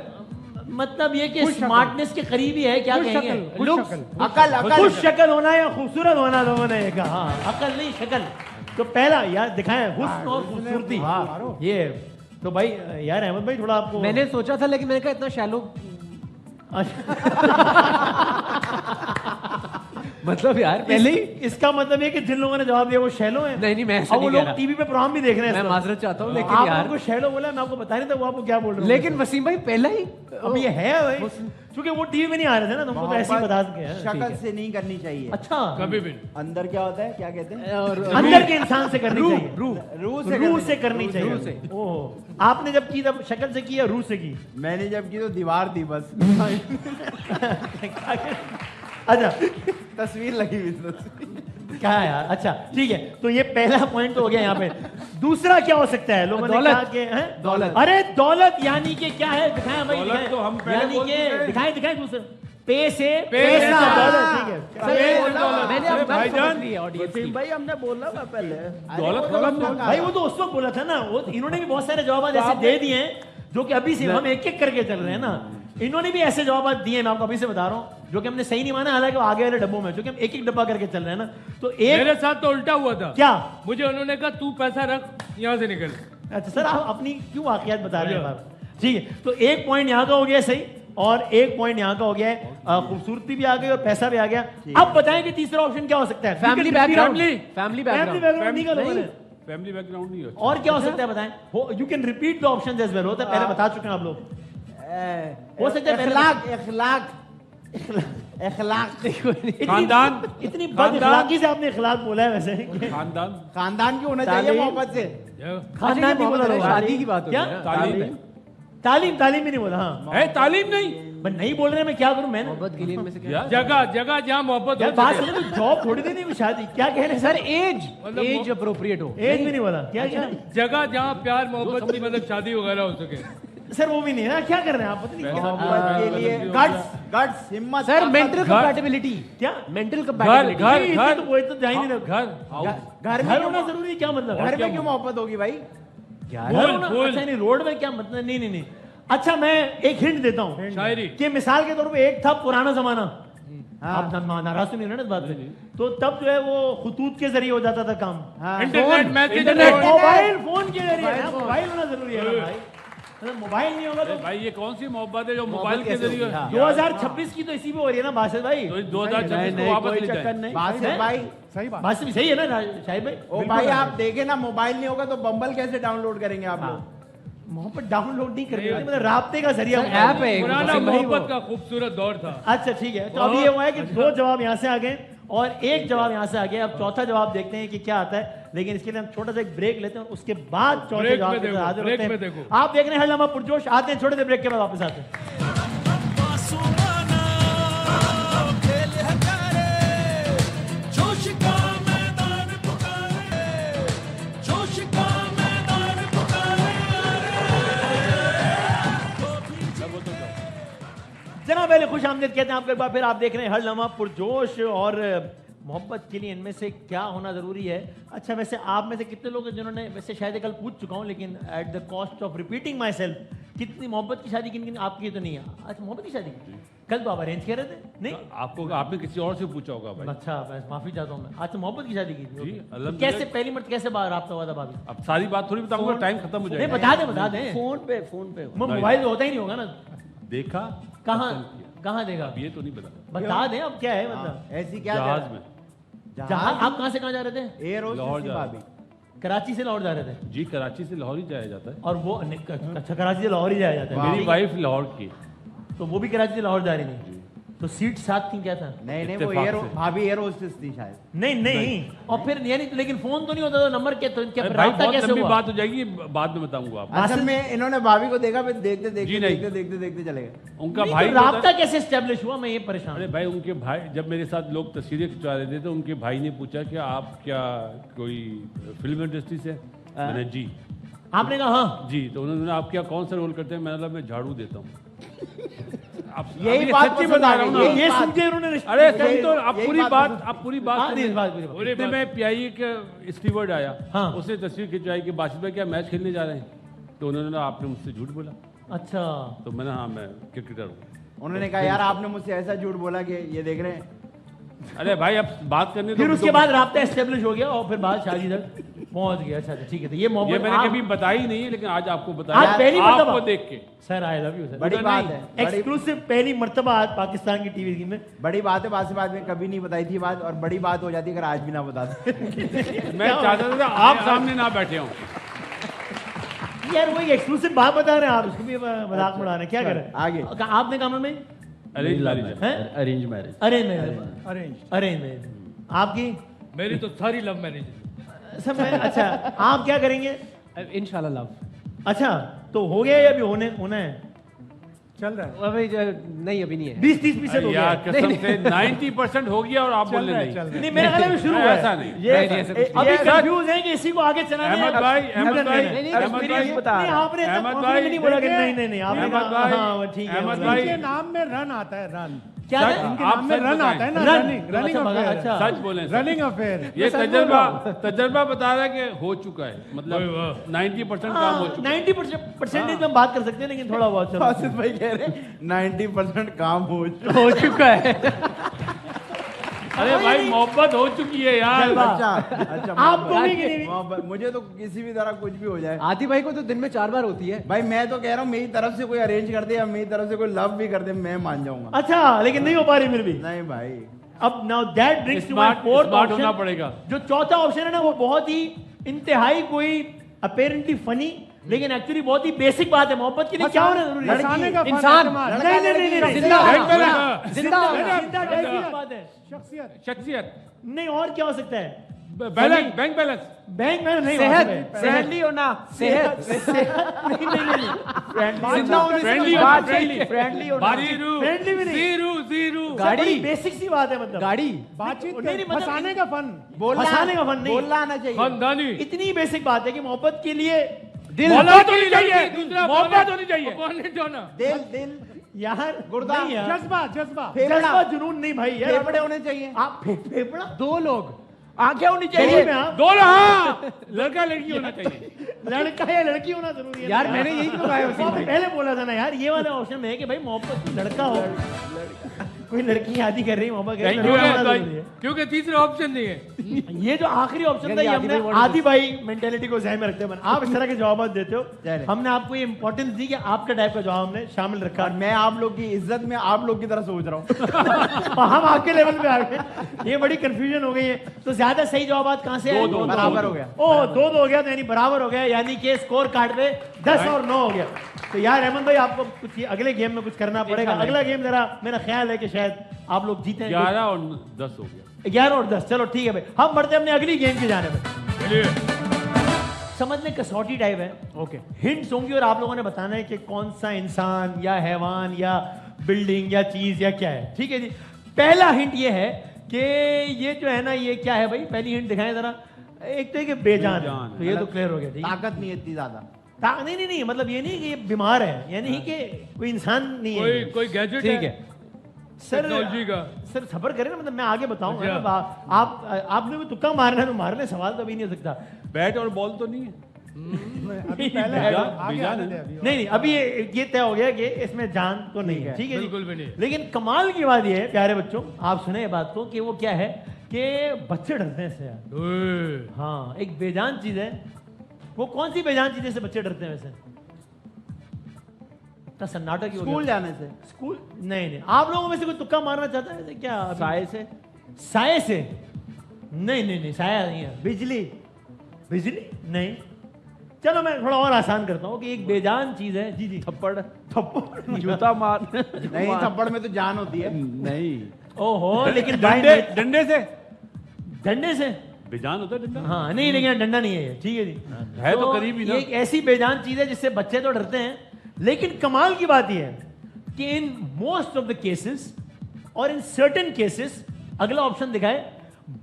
मतलब ये कि स्मार्टनेस के करीब ही है। क्या कहेंगे? लुक्स, अकल, खुश शक्ल होना या खूबसूरत होना, लोगों ने कहा। हाँ, अकल नहीं शक्ल। तो पहला यार दिखाएं हुस्न और खूबसूरती। ये तो भाई यार अहमद भाई थोड़ा आपको, मैंने सोचा था लेकिन मैंने कहा इतना शैलो। मतलब यार पहले ही इसका मतलब ये कि जिन लोगों ने जवाब दिया वो शैलो हैं। नहीं मैं ऐसा वो नहीं कह लोग रहा। टीवी पे प्रोग्राम भी देख रहे हैं। मैं माजरत चाहता हूँ, लेकिन आप यार उनको शैलो बोला, मैं आपको बता नहीं था वो आपको क्या बोल रहे हैं। लेकिन वसीम भाई पहला ही अब ये है भाई, क्योंकि वो टीवी में नहीं आ रहे थे ना, तुमको तो ऐसे ही बता सके। शक्ल से नहीं करनी चाहिए। अच्छा कभी भी अंदर क्या होता है, क्या कहते हैं? अंदर के इंसान से करनी चाहिए, रूह से करनी चाहिए। ओह, आपने जब की तब शक्ल से की या रूह से की? मैंने जब की तो दीवार थी बस। अच्छा तस्वीर लगी हुई क्या यार। अच्छा ठीक है, तो ये पहला पॉइंट तो हो गया यहाँ पे। दूसरा क्या हो सकता है? लोगों ने कहा कि दौलत। अरे दौलत यानी कि क्या है? दिखाएं भाई, दौलत तो हम पहले यानी बोल चुके हैं। कि दिखाएं दूसरा पैसा दौलत। ठीक है मैंने अब बात समझ ली है ऑडियंस की। भाई हमने बोला था पहले दौलत भाई, वो तो उस वक्त बोला था ना, वो इन्होंने भी बहुत सारे जवाब ऐसे दे दिए हैं जो कि अभी से हम एक एक करके चल रहे हैं ना। इन्होंने भी ऐसे जवाब दिए, मैं आपको अभी से बता रहा हूँ, जो कि हमने सही नहीं माना, हालांकि वो आगे वाले डब्बों में, जो कि हम एक एक डब्बा करके चल रहे हैं ना। तो एक मेरे साथ तो उल्टा हुआ था। क्या? मुझे उन्होंने कहा तू पैसा रख, यहाँ से निकल। अच्छा सर, आप अपनी क्यों वाकयात बता रहे हैं? ठीक है, तो एक पॉइंट यहाँ का हो गया सही और एक पॉइंट यहाँ का हो गया है। खूबसूरती भी आ गई और पैसा भी आ गया। अब बताएं कि तीसरा ऑप्शन क्या हो सकता है? फैमिली बैकग्राउंड फैमिली बैकग्राउंड नहीं होता। और क्या हो सकता है बताएं? You can repeat the options as well. होता है, पहले बता चुके हैं आप लोग। हो सकता है खानदान। इतनी बदअखलाकी से आपने इखलाक बोला है वैसे। खानदान क्यों होना चाहिए मोहब्बत से? खानदान नहीं बोला, शादी की बात हो क्या? तालीम भी नहीं बोला। हाँ है तालीम नहीं, मैं नहीं बोल रहे, मैं क्या करूं? मैं मोहब्बत के लिए इनमें से क्या? जगह जहाँ मोहब्बत हो बात सके। सुनो, जॉब थोड़ी देनी है शादी। क्या कह रहे हैं सर? एज अप्रोप्रिएट हो। एज भी नहीं बोला। क्या जगह जहाँ प्यार मोहब्बत की मतलब शादी वगैरह हो सके। सर वो भी नहीं है। क्या कर रहे हैं आप? पता नहीं क्या मोहब्बत के लिए गट्स, हिम्मत। Sir mental compatibility. क्या मेंटल कंपैटिबिलिटी? घर तो वो तो जा ही नहीं रहा। घर घर होना जरूरी है? क्या मतलब? घर में क्यों मोहब्बत होगी भाई? घर होना अच्छा नहीं, रोड में क्या मतलब? नहीं। अच्छा मैं एक हिंट देता हूँ शायरी कि मिसाल के तौर पे एक था पुराना जमाना। आप नाराज तो नहीं हो ना इस बात से? तो तब जो है वो खुतूत के जरिए हो जाता था काम। इंटरनेट मैसेज, मोबाइल फोन के जरिए। मोबाइल होना जरूरी है ना भाई। मतलब मोबाइल नहीं होगा तो भाई ये कौन सी मोहब्बत है जो मोबाइल के जरिए 2026 की तो इसी पे हो रही है ना बासित भाई। तो 2026 को वापस ले जाए। नहीं बासित भाई सही बात। बासित भी सही है ना शाहिद भाई। ओ भाई आप देखे ना, मोबाइल नहीं होगा तो बम्बल कैसे डाउनलोड करेंगे आप लोग? मोहब्बत डाउनलोड नहीं करेंगे, मतलब राब्ते का जरिया ऐप है पुराना मोहब्बत का खूबसूरत दौर था। अच्छा ठीक है, तो अब ये हुआ है कि 2 जवाब यहाँ से आ गए और 1 जवाब यहाँ से आ गया। अब चौथा जवाब देखते हैं कि क्या आता है, लेकिन इसके लिए हम छोटा सा एक ब्रेक लेते हैं और उसके बाद चौथे जवाब के साथ हाजिर होते हैं। आप देख रहे हैं हर लम्हा पुरजोश, आते हैं छोटे से ब्रेक के बाद वापस आते हैं। जनाब पहले खुश आमदीद कहते हैं आपको एक बार फिर। आप देख रहे हैं हर लम्हा पुरजोश और मोहब्बत के लिए इनमें से क्या होना जरूरी है। अच्छा वैसे आप में से कितने लोग हैं जिन्होंने, वैसे शायद कल पूछ चुका हूं लेकिन at the cost of repeating my self, कितनी मोहब्बत की शादी किन किन आपकी तो नहीं है? अच्छा मोहब्बत की शादी की कल तो आप अरेंज कर रहे थे नहीं? आपको आपने किसी और से पूछा होगा भाई। अच्छा बस माफी चाहता हूँ मैं। अच्छा मोहब्बत की शादी की थी, जी, तो अल्हम्दुलिल्लाह। कैसे पहली मर्द कैसे बाहर आपका हुआ था भाभी? अब सारी बात थोड़ी बताऊंगा, टाइम खत्म हो नहीं जाएगा। बता दें फोन पे मोबाइल तो होता ही नहीं होगा ना। देखा कहाँ पसंद किया। कहाँ देखा? अब ये तो नहीं बता। बता दें अब क्या है मतलब। ऐसी क्या जहाज में जहाँ आप कहाँ से कहाँ जा रहे थे? एयर लाहौर जा भाभी कराची से लाहौर जा रहे थे? जी, कराची से लाहौर ही जाया जाता है। और वो अच्छा कराची से लाहौर ही जाया जाता है। मेरी वाइफ लाहौर की, तो वो भी कराची से लाहौर जा रही थी, तो सीट साथ थी क्या था? नहीं वो इत्तेफाक एयर से। भाभी एयर होस्टेस थी शायद। नहीं और फिर यानी लेकिन फोन तो नहीं होता था, नंबर क्या तो क्या अरे भाई राब्ता बहुत कैसे लंबी हुआ? बात हो जाएगी, बाद में बताऊंगा आपको। असल में इन्होंने भाभी को देखा, फिर देखते जी देखते नहीं। देखते देखते देखते चले गए। उनका नहीं, भाई तो जो था- राब्ता कैसे एस्टेब्लिश हुआ, मैं ये परेशान अरे हूं। भाई उनके भाई, जब मेरे साथ लोग तस्वीरें खिंचवा रहे थे तो उनके भाई ने पूछा कि आप क्या कोई फिल्म इंडस्ट्री से? मैंने जी। आपने कहा हाँ जी, तो उन्होंने आप क्या कौन सा रोल करते हैं? मैंने बोला मैं झाड़ू देता हूँ। यही अब बात सच्ची पसंद बता आ रहा हूँ गई, ना। ये बात। सुन के उन्होंने रिश्ता- अरे यही- सुन तो आप यही पूरी बात बात पसंद- आप पूरी बात हाँ, सुनिए। इस बात पूरी इतने में पीआईए का स्टीवर्ड आया, हाँ। उसने तस्वीर खिंचवाई कि बाशिद भाई क्या मैच खेलने जा रहे हैं? तो उन्होंने ना आपने मुझसे झूठ बोला। अच्छा तो मैंने हाँ मैं क्रिकेटर हूँ। उन्होंने कहा यार आपने मुझसे ऐसा झूठ बोला कि ये देख रहे हैं। अरे भाई अब बात करने फिर दो। उसके बाद राब्ता एस्टेब्लिश हो गया और फिर बाद शादी तक पहुंच गया। अच्छा ठीक है, तो ये ये मोहब्बत मैंने आप- कभी बताई नहीं है, लेकिन आज आपको आज बताया पहली आपको मर्तबा देख के। Sir I love you sir. बड़ी बात है, बड़ी एक्सक्लूसिव पहली मर्तबा आज पाकिस्तान की टीवी में। बड़ी बात है, बासी बात में कभी नहीं बताई थी बात, और बड़ी बात हो जाती अगर आज भी ना बताते। मैं चाहता था आप सामने ना बैठे हो। यार वही एक्सक्लूसिव बात बता रहे हैं आप, उसको भी मजाक उड़ा रहे हैं, क्या कर रहे हैं? आगे। आपने कहा में अरेंज मैरिज है। हैं? Arrange marriage. Arrange marriage. Arrange. Arrange marriage. आपकी? मेरी तो सारी लव मैरिज। सब मैं अच्छा आप क्या करेंगे? इंशाल्लाह लव। अच्छा तो हो गया या अभी होना है? चल रहा है। अभी नहीं अभी नहीं है। 20-30% हो गया यार है। कसम से 90% हो गया और आप बोल रहे नहीं। चल रहा है। नहीं मेरे ख्याल में शुरू हुआ है। ऐसा नहीं। ये नहीं, ऐसा कुछ नहीं। अभी ये- कंफ्यूज है कि इसी को आगे चलाना है। अहमद भाई, U-turn अहमद भाई, लेना है। नहीं, अहमद experience भाई, बता रहा नहीं आपने इतना अहमद confidently भाई, नहीं बोला कि नहीं आपने अहमद कहा भाई, हाँ वो ठीक है अहमद वो भाई, इनके नाम में रन आता है, रन। क्या सच- है? इनके आप नाम में सच रन बताएं। आता है ना, रन। रनिंग रनिंग अच्छा, अफेयर। अच्छा। सच बोले सर। Running affair. ये तजर्बा बता रहा है कि हो चुका है, मतलब 90% काम हो चुका है। 90% में हम बात कर सकते हैं, लेकिन थोड़ा बहुत चलो। बासित भाई कह रहे 90% काम हो चुका। हो चुका है। अरे भाई मोहब्बत हो चुकी है यार। जलवा। अच्छा आपको भी कि नहीं? मोहब्बत- मुझे तो किसी भी तरह कुछ भी हो जाए आदि भाई को तो दिन में 4 बार होती है। भाई, मैं तो कह रहा हूँ मेरी तरफ से कोई अरेंज कर दे या मेरी तरफ से कोई लव भी कर दे, मैं मान जाऊंगा। अच्छा लेकिन नहीं हो पा रही फिर भी। नहीं भाई, अब now that brings to my fourth smart होना ऑप्शन। पड़ेगा। जो चौथा ऑप्शन है ना वो बहुत ही इंतहाई कोई अपेरेंटली फनी लेकिन एक्चुअली बहुत ही बेसिक बात है। मोहब्बत के लिए क्या होना जरूरी है? हंसाने का फन, इंसान। एतमाद, नहीं जिंदा जिंदा- जिंदा जिंदा कैसी बात है? शख्सियत। शख्सियत, नहीं और क्या हो सकता है? बैलेंस, बैंक बैलेंस, बैंक में नहीं सेहत, सेहत फ्रेंडली होना, सेहत, जिंदा होने से फ्रेंडली तो होना, बात फ्रेंडली। चाहिए, फ्रेंडली होना। फ्रेंडली भी नहीं। जीरो गाड़ी बेसिक सी बात है, मतलब गाड़ी, बातचीत नहीं, नहीं, मतलब हंसाने का फन। हंसाने का फन नहीं। बोलना आना चाहिए। खानदानी। इतनी बेसिक बात है कि मोहब्बत के लिए मोहब्बत होनी चाहिए, मोहब्बत होनी चाहिए। अपोनेंट होना। दिल दिल यार गुर्दा, नहीं यार। जज्बा जज्बा। फेफड़ा, जज्बा जुनून नहीं भाई यार। फेफड़े होने चाहिए। आप फेफड़ा 2 लोग, आंखें होनी चाहिए चाहिए। में आप दोनों, हाँ, लड़का लड़की होना चाहिए। लड़का या लड़की होना जरूरी है यार ना मैंने यही तो कहा है तो वसीम आपने भाई। पहले बोला था ना यार, ये वाला ऑप्शन में है कि भाई मोहब्बत में लड़का हो कोई लड़की आदि कर रही है मोहब्बत कर रही है, क्योंकि लड़का होना जरूरी है। क्योंकि तीसरा ऑप्शन नहीं है। ये जो आखिरी ऑप्शन था ये हमने आदि भाई मेंटेलिटी को ध्यान में रखते हैं आप इस तरह के जवाब देते हो, हमने आपको ये इंपॉर्टेंस दी कि आपका टाइप का जवाब हमने शामिल रखा। और मैं आप लोग की इज्जत में आप लोग की तरह सोच रहा हूँ। हम आपके लेवल पे आ गए, ये बड़ी कंफ्यूजन हो गई है। तो ज्यादा सही जवाब कहाँ से आए? बराबर हो गया। ओ 2-2 हो गया, तो यानी बराबर हो गया, यानी कि स्कोर कार्ड पे 10 और 9 हो गया। तो यार अहमद भाई आपको कुछ अगले गेम में कुछ करना पड़ेगा। अगला गेम जरा मेरा ख्याल है कि शायद आप लोग जीते। 11 और 10 हो गया। 11 और 10, चलो ठीक है भाई, हम बढ़ते हैं अपने अगली गेम की जाने समझने कसौटी टाइप है। ओके, हिंट्स होंगी और आप लोगों ने बताना है कि कौन सा इंसान या हैवान या बिल्डिंग या चीज या क्या है। ठीक है जी, पहला हिंट ये है कि ये जो है ना, ये क्या है भाई? पहली हिंट दिखाएं जरा। एक तो है कि बेजान है, तो ये तो क्लियर हो गया। ठीक है, ताकत नहीं है इतनी ज्यादा। नहीं, मतलब ये नहीं कि ये बीमार है, यानी कि कोई इंसान नहीं है, कोई गैजेट ठीक है सर। टेक्नोलॉजी का सर सबर करें ना, मतलब मैं आगे बताऊंगा अच्छा। ना। आपने भी तुक्का मारना है तो मार ले, सवाल तो अभी नहीं हो सकता। बैट और बॉल तो नहीं है? अभी पहले आगे आने दे अभी। नहीं, अभी ये तय हो गया कि इसमें जान तो नहीं है। ठीक है, बिल्कुल भी नहीं। लेकिन कमाल की बात ये है प्यारे बच्चों, आप सुने ये बात को, कि वो क्या है कि बच्चे डरते हैं इससे यार। हाँ, एक बेजान चीज है। वो कौन सी बेजान चीज है से बच्चे डरते हैं वैसे? सन्नाटा की स्कूल जाने से। स्कूल नहीं, आप लोगों में से कोई तुक्का मारना चाहता है क्या? साए से। साए से? नहीं, साया नहीं है। बिजली नहीं। चलो मैं थोड़ा और आसान करता हूँ कि एक बेजान चीज है। जी थप्पड़ जूता मार। नहीं, थप्पड़ में तो जान होती है। नहीं। ओहो, लेकिन डंडे से डंडे से बेजान होता है डंडा। हाँ, नहीं, लेकिन डंडा नहीं है ये। ठीक है जी, है तो करीब ही ना। एक ऐसी बेजान चीज है जिससे बच्चे तो डरते हैं, लेकिन कमाल की बात यह है कि in most of the cases और इन सर्टेन केसेस, अगला ऑप्शन दिखाए,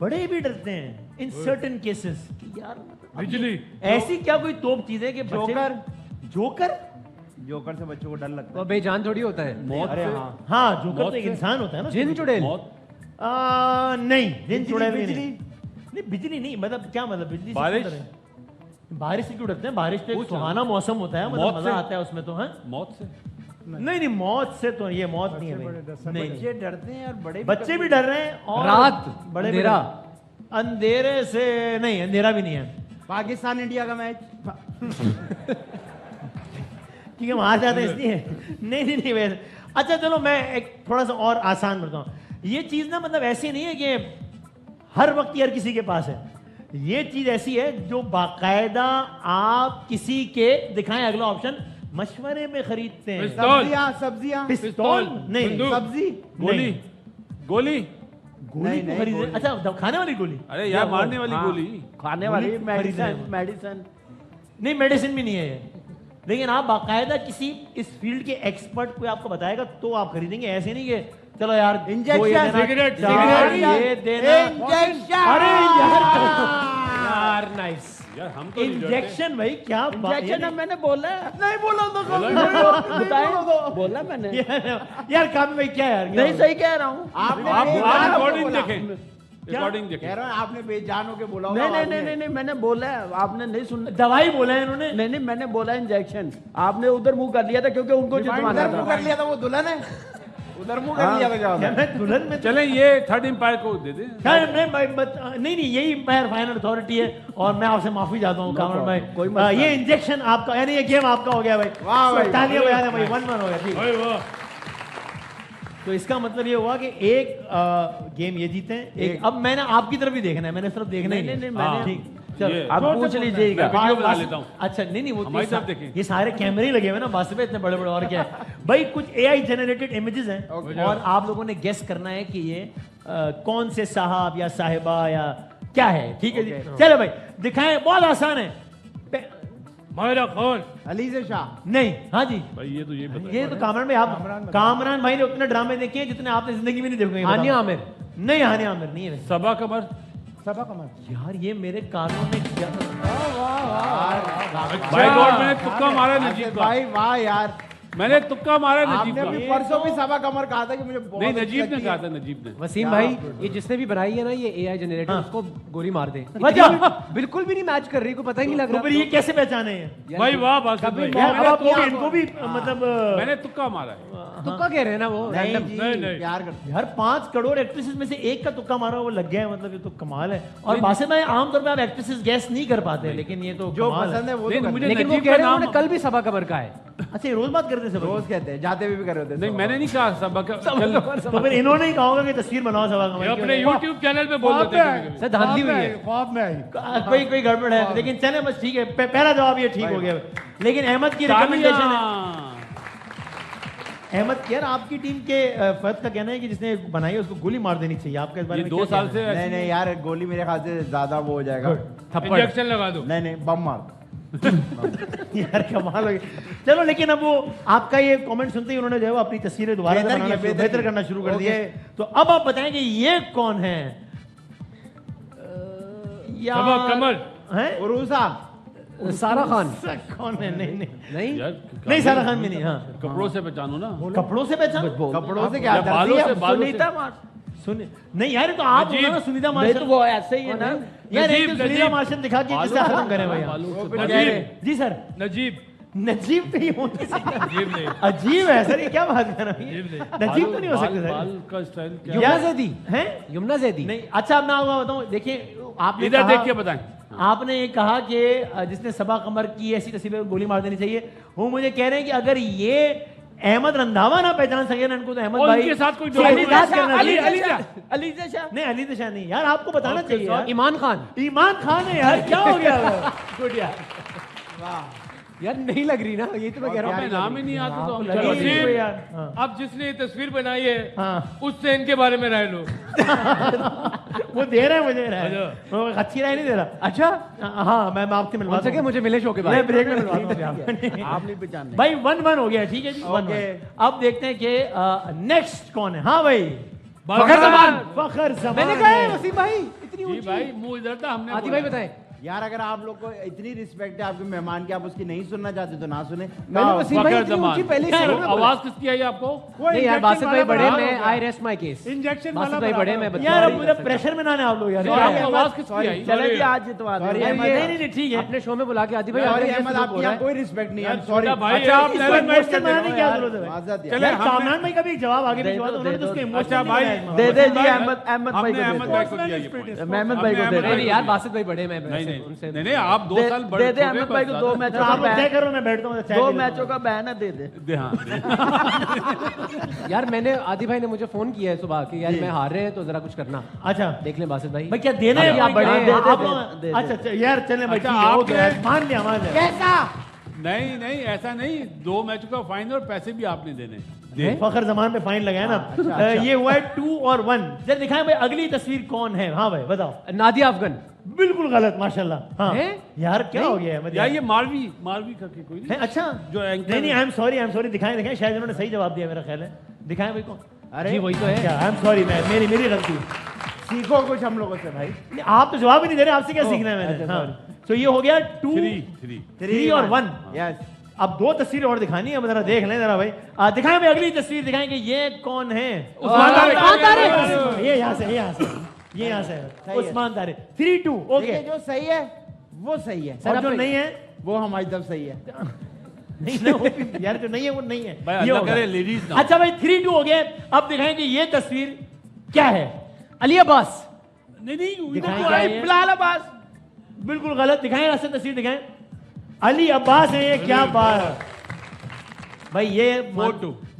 बड़े भी डरते हैं इन सर्टेन केसेस। यार बिजली ऐसी क्या कोई तोप चीज है कि जोकर से बच्चों को डर लगता तो बेजान थोड़ी होता है। मौत से। हाँ, जोकर तो एक इंसान होता है ना। जिन चुड़ैल? नहीं, जिन चुड़ैल नहीं, बिजली नहीं। मतलब क्या मतलब? बिजली बारिश से क्यों डरते हैं? बारिश तो एक सुहाना मौसम होता है, मतलब मजा आता है उसमें तो। है मौत से? नहीं, मौत से तो ये मौत नहीं है भाई। नहीं, बच्चे डरते हैं और बच्चे भी डर रहे हैं और रात, बड़े अंधेरा। अंधेरे से नहीं, अंधेरा भी नहीं है। पाकिस्तान इंडिया का मैच। क्योंकि हम हार जाते हैं इसलिए। नहीं वैसे। अच्छा चलो मैं एक थोड़ा सा और आसान बताऊं। ये चीज ना मतलब ऐसी नहीं है कि हर वक्त हर किसी के पास है। ये चीज ऐसी है जो बाकायदा आप किसी के, दिखाएं अगला ऑप्शन, मशवरे में खरीदते हैं। सब्जियां। पिस्तौल नहीं, सब्जी। गोली गोली को खरीदे? अच्छा, खाने वाली गोली? अरे यार, मारने वाली गोली। खाने वाली गोली मेडिसिन। नहीं, मेडिसिन भी नहीं है ये। लेकिन आप बाकायदा किसी इस फील्ड के एक्सपर्ट कोई आपको बताएगा तो आप खरीदेंगे। ऐसे नहीं कि चलो यार इंजेक्शन, सिगरेट, ये देना। अरे यार नाइस यार, हम तो इंजेक्शन भाई, क्या इंजेक्शन मैंने बोला है। नहीं बोला तो बताया, बोला मैंने। यार काम भाई क्या यार? नहीं, सही कह रहा हूँ। आप रिकॉर्डिंग देखें, रिकॉर्डिंग देखें। कह रहा हूं आपने बेजान होके बोला। नहीं, मैंने बोला है, आपने नहीं सुना। दवाई बोला है इन्होंने। नहीं, मैंने बोला इंजेक्शन। आपने उधर मुंह कर लिया था क्योंकि उनको जितवाना उधर मुंह कर लिया था, वो दुल्हन है। उधर मुंह कर लिया था क्या? मैं दुल्हन में चले ये थर्ड एम्पायर को दे दे। नहीं, यही एम्पायर फाइनल अथॉरिटी है और मैं आपसे माफी चाहता हूँ कामरान भाई। कोई मसला ये इंजेक्शन आपका, यानी ये गेम आपका हो गया भाई। वाह भाई, तालियां बजाने भाई, 1-1 हो गया। ठीक, तो इसका मतलब ये हुआ कि एक गेम ये जीते हैं, एक अब मैंने आपकी तरफ भी देखना है, मैंने सिर्फ देखना ही नहीं, मैंने ठीक, चलो आप पूछ लीजिएगा। वीडियो बना लेता हूँ। अच्छा नहीं वो हमारी तरफ देखें। ये सारे कैमरे ही लगे हुए ना बस पे, इतने बड़े बड़े। और क्या है भाई, कुछ एआई जनरेटेड इमेजेस हैं और आप लोगों ने गेस करना है कि ये कौन से साहब या साहिबा या क्या है। ठीक है जी, चलो भाई दिखाएं, बहुत आसान है। मायरा खान, अली से शाह। नहीं, हाँ जी भाई ये तो ये बता। ये तो कामरान भाई, आप कामरान भाई ने उतने ड्रामे देखे हैं जितने आपने जिंदगी में नहीं देखे। हानिया आमिर? नहीं, हानिया आमिर नहीं है। सबा कमर? यार ये मेरे कानों में क्या भाई गॉड, मैंने तुक्का मारा नहीं जीत भाई वाह यार, मैंने तुक्का मारा नजीब आपने का। अभी परसों भी सबा कमर कहा था कि मुझे बहुत नहीं अच्छी नजीब ने लगती कहा है। था, नजीब ने। वसीम भाई, ये जिसने भी बनाई है ना ये एआई जनरेटर, उसको गोली मार दे। वजह? बिल्कुल भी नहीं मैच कर रही, को पता ही नहीं लग तो रहा। फिर ये कैसे पहचाने हैं? भाई वाह बासित भाई, यार, मैंने अब वो तुक्का- इनको भी मतलब मैंने तुक्का मारा है। तुक्का कह रहे हैं ना वो नहीं random। जी, नहीं। प्यार करते यार 5 करोड़ एक्ट्रेसेस में से एक का तुक्का मारा वो लग गया है, मतलब ये तो कमाल है। और बासित भाई आमतौर पे आप एक्ट्रेसेस गैस नहीं कर पाते, लेकिन ये तो जो कमाल है। पसंद है वो नहीं, तो मुझे करते लेकिन वो नजीब कह का रहे हैं नाम- उन्होंने कल भी सभा कबर का है। अच्छा, ये रोज बात करते हैं सब? रोज कहते हैं, जाते हुए भी कर रहे होते हैं नहीं सब। मैंने नहीं कहा सबक तो फिर इन्होंने ही कहा होगा कि तस्वीर बनाओ सभा ये अपने का। YouTube चैनल पे बोल देते हैं कभी-कभी। सर धांधली हुई है। ख्वाब में आई कोई गड़बड़ है, लेकिन चले बस ठीक है। पहला जवाब ये ठीक हो गया। लेकिन अहमद की रिकमेंडेशन है। तालियां। अहमद यार, आपकी टीम के फर्द का कहना है कि जिसने बनाई है उसको गोली मार देनी चाहिए। आपका इस बारे ये में 2 क्या साल कहना से है? नहीं नहीं यार, गोली मेरे ख्याल से ज्यादा वो हो जाएगा। थप्पड़ इंजेक्शन लगा दो। नहीं नहीं, बम मार दो। यार कमाल हो गई। चलो, लेकिन अब वो आपका ये कमेंट सुनते ही उन्होंने जो है वो अपनी तस्वीरें दोबारा से बेहतर बनाना किया, शुरू- बेहतर बेहतर किया। करना शुरू कर ओके। दिए। तो अब आप बताएं कि ये कौन है? सबा कमर। हैं? उरूसा। सारा खान कौन है? नहीं नहीं नहीं, यार नहीं, सारा खान भी नहीं। हाँ, कपड़ों से पहचानो ना। कपड़ों से पहचान। कपड़ों से क्या या बालों दर्जी है? से- बालों से- सुनीता मार। सुन नहीं यार, तो आप नजीब। बोलो ना सुनीता नहीं मार्शल। तो वो ऐसे ही है ना। यार एक नजीब, तो सुनीता नजीब। मार्शल दिखा के जिससे बालों- खत्म करें भैया। बालों से- फिर नजीब। कह रहे- जी सर, नजीब। नजीब नहीं होने से नजीब नहीं। अजीब है सर, ये क्या बात कर रहे नजीब नहीं। हैं? नजीब तो नहीं हो सकते सर। बाल का स्टाइल क्या यमुना यार- जैदी हैं? यमुना जैदी नहीं, अच्छा अब मैं आपको बताऊं, देखिए आपने इधर कहा- देख के बताएं। आपने ये कहा कि जिसने सबा कमर की ऐसी तस्वीरें गोली मार देनी चाहिए। वो मुझे कह रहे हैं कि अगर ये अहमद रंधावा ना पहचान सके ना इनको, तो अहमद और भाई उनके साथ कोई अली डॉक्यूमेंट- दास करना अली- चाहिए। अली दास। अली शाह। नहीं, अली दशा नहीं यार, आपको बताना चाहिए यार। ईमान खान। ईमान खान है यार, क्या हो गया? गुड यार। यार नहीं लग रही ना, यही तो मैं कह रहा हमें हूँ। नाम ही नहीं आता तो हम लगी चलो नहीं ठीक। कोई यार। हाँ। अब जिसने ये तस्वीर बनाई है हाँ। उससे इनके बारे में राय लो। वो दे रहे हैं मुझे राय। अच्छा। वो अच्छी राय नहीं दे रहा। अच्छा, हाँ, मैं आपसे मिलवा उनसे क्या मुझे मिले शो के मैं बाद। ब्रेक में मिलवा दूंगा आपको। आप नहीं पहचानने। भाई 1-1 हो गया, ठीक है जी। 1-1। अब देखते हैं कि नेक्स्ट कौन है। हाँ भाई, फखर जमान। फखर जमान मैंने कहा है है। वसीम भाई, इतनी जी ऊंची। भाई मुंह इधर था, हमने आदि बोला। भाई बताएं। यार अगर आप लोग को इतनी रिस्पेक्ट है आपके मेहमान की, आप उसकी नहीं सुनना चाहते तो ना सुने। मैंने वसीम भाई फखर इतनी जमान। ऊंची पहले क्या से है? बोला। आवाज किसकी आई आपको? नहीं यार, बासित भाई बड़े, मैं आई rest my case. Injection Basit वाला भाई बड़े, मैं बराबर। बता यार नहीं अब कर मुझे सकता। प्रेशर में ना आने आप लोग यार। Sorry, क्या है? आवाज किसकी आई? चले जी आज जितवा Sorry, दे। अहमद। नहीं नहीं नहीं, ठीक है। अपने शो में बुला के आदि भाई सॉरी और अहमद, आपकी यहाँ कोई रिस्पेक्ट नहीं है। सॉरी छोटा भाई अच्छा, आप इस लेवल पर मैच इमोशनल कर बनाने की क्या रहे हो जरूरत है? माजरत यार। चले, यार हमने- कामरान भाई का भी जवाब आगे दे भिजवा दो, दो, उन्होंने दे तो उसको दो। इमोशनल अच्छा भाई, दे दे जी, भाई, अहमद भाई हमने को अहमद दे भाई दो। को दिया ये point। अहमद भाई को हमने दे अहमद दो। नहीं यार, बासित भाई बड़े, मैं नहीं नहीं उनसे नहीं नहीं, आप 2 साल बड़े दे दे छोटे अहमद भाई को बस 2 ज्यादा- मैचों तो का आप लोग तय बैन। करो, मैं बैठता हूँ। 2 मैचों का बैन है, दे दे। दे हाँ यार मैंने आदि भाई ने मुझे फोन किया है सुबह कि यार मैं हार रहे हैं तो जरा कुछ करना। अच्छा देख लें बासित भाई। भाई, क्या देना है? अभी आप बड़े हैं। आप- दे- आप- दे- अच्छा अच्छा यार, चले भाई, अच्छा, ठीक है, हो आपने- गया, मान लिया मान लिया। नहीं नहीं ऐसा नहीं, 2 मैचों का फाइन और पैसे भी आपने देने दे। फखर जमान पे फाइन लगाया ना। ये हुआ है 2 और 1। जरा दिखाएं भाई अगली तस्वीर कौन है। हाँ भाई बताओ। नादिया अफगन। बिल्कुल गलत, माशाल्लाह। हाँ है? यार क्या हो गया है? या ये मालवी करके कोई है? नहीं अच्छा, जो एंकर नहीं नहीं, आई एम सॉरी, दिखाएं दिखाएं, शायद उन्होंने सही जवाब दिया, मेरा ख्याल है। दिखाएं भाई कौन। अरे जी वही तो है। क्या, आई एम सॉरी, मेरी गलती। सीखो कुछ हम लोगों से भाई। नहीं, आप तो जवाब ही नहीं दे रहे, आपसे क्या सीखना है मैंने। अच्छा, हाँ, तो ये हो गया 2 3 3 और 1। यस। अब 2 तस्वीरें और दिखानी है, जरा देख लें जरा भाई। दिखाएं भाई अगली तस्वीर, दिखाएं कि ये कौन है। उस्मान तारिक। ये यहाँ से, ये यहाँ से, ये यहाँ से है। उस्मान तारिक। 3-2 ओके। देखिए, जो सही है वो सही है और जो नहीं है वो हमारी तरफ सही है। नहीं ना, वो भी- यार जो नहीं है वो नहीं है। भाई ये अल्लाह होगा। करे लेडीज ना। अच्छा भाई 3-2 हो गए। अब दिखाएं कि ये तस्वीर क्या है। अली अब्बास। नहीं दिखाएं क्या है ये? बिलाल अब्बास। बिल्कुल गलत। दिखाएं, रास्ते तस्वीर दिखाएं। अली अब्बास है ये, क्या बात है भाई। ये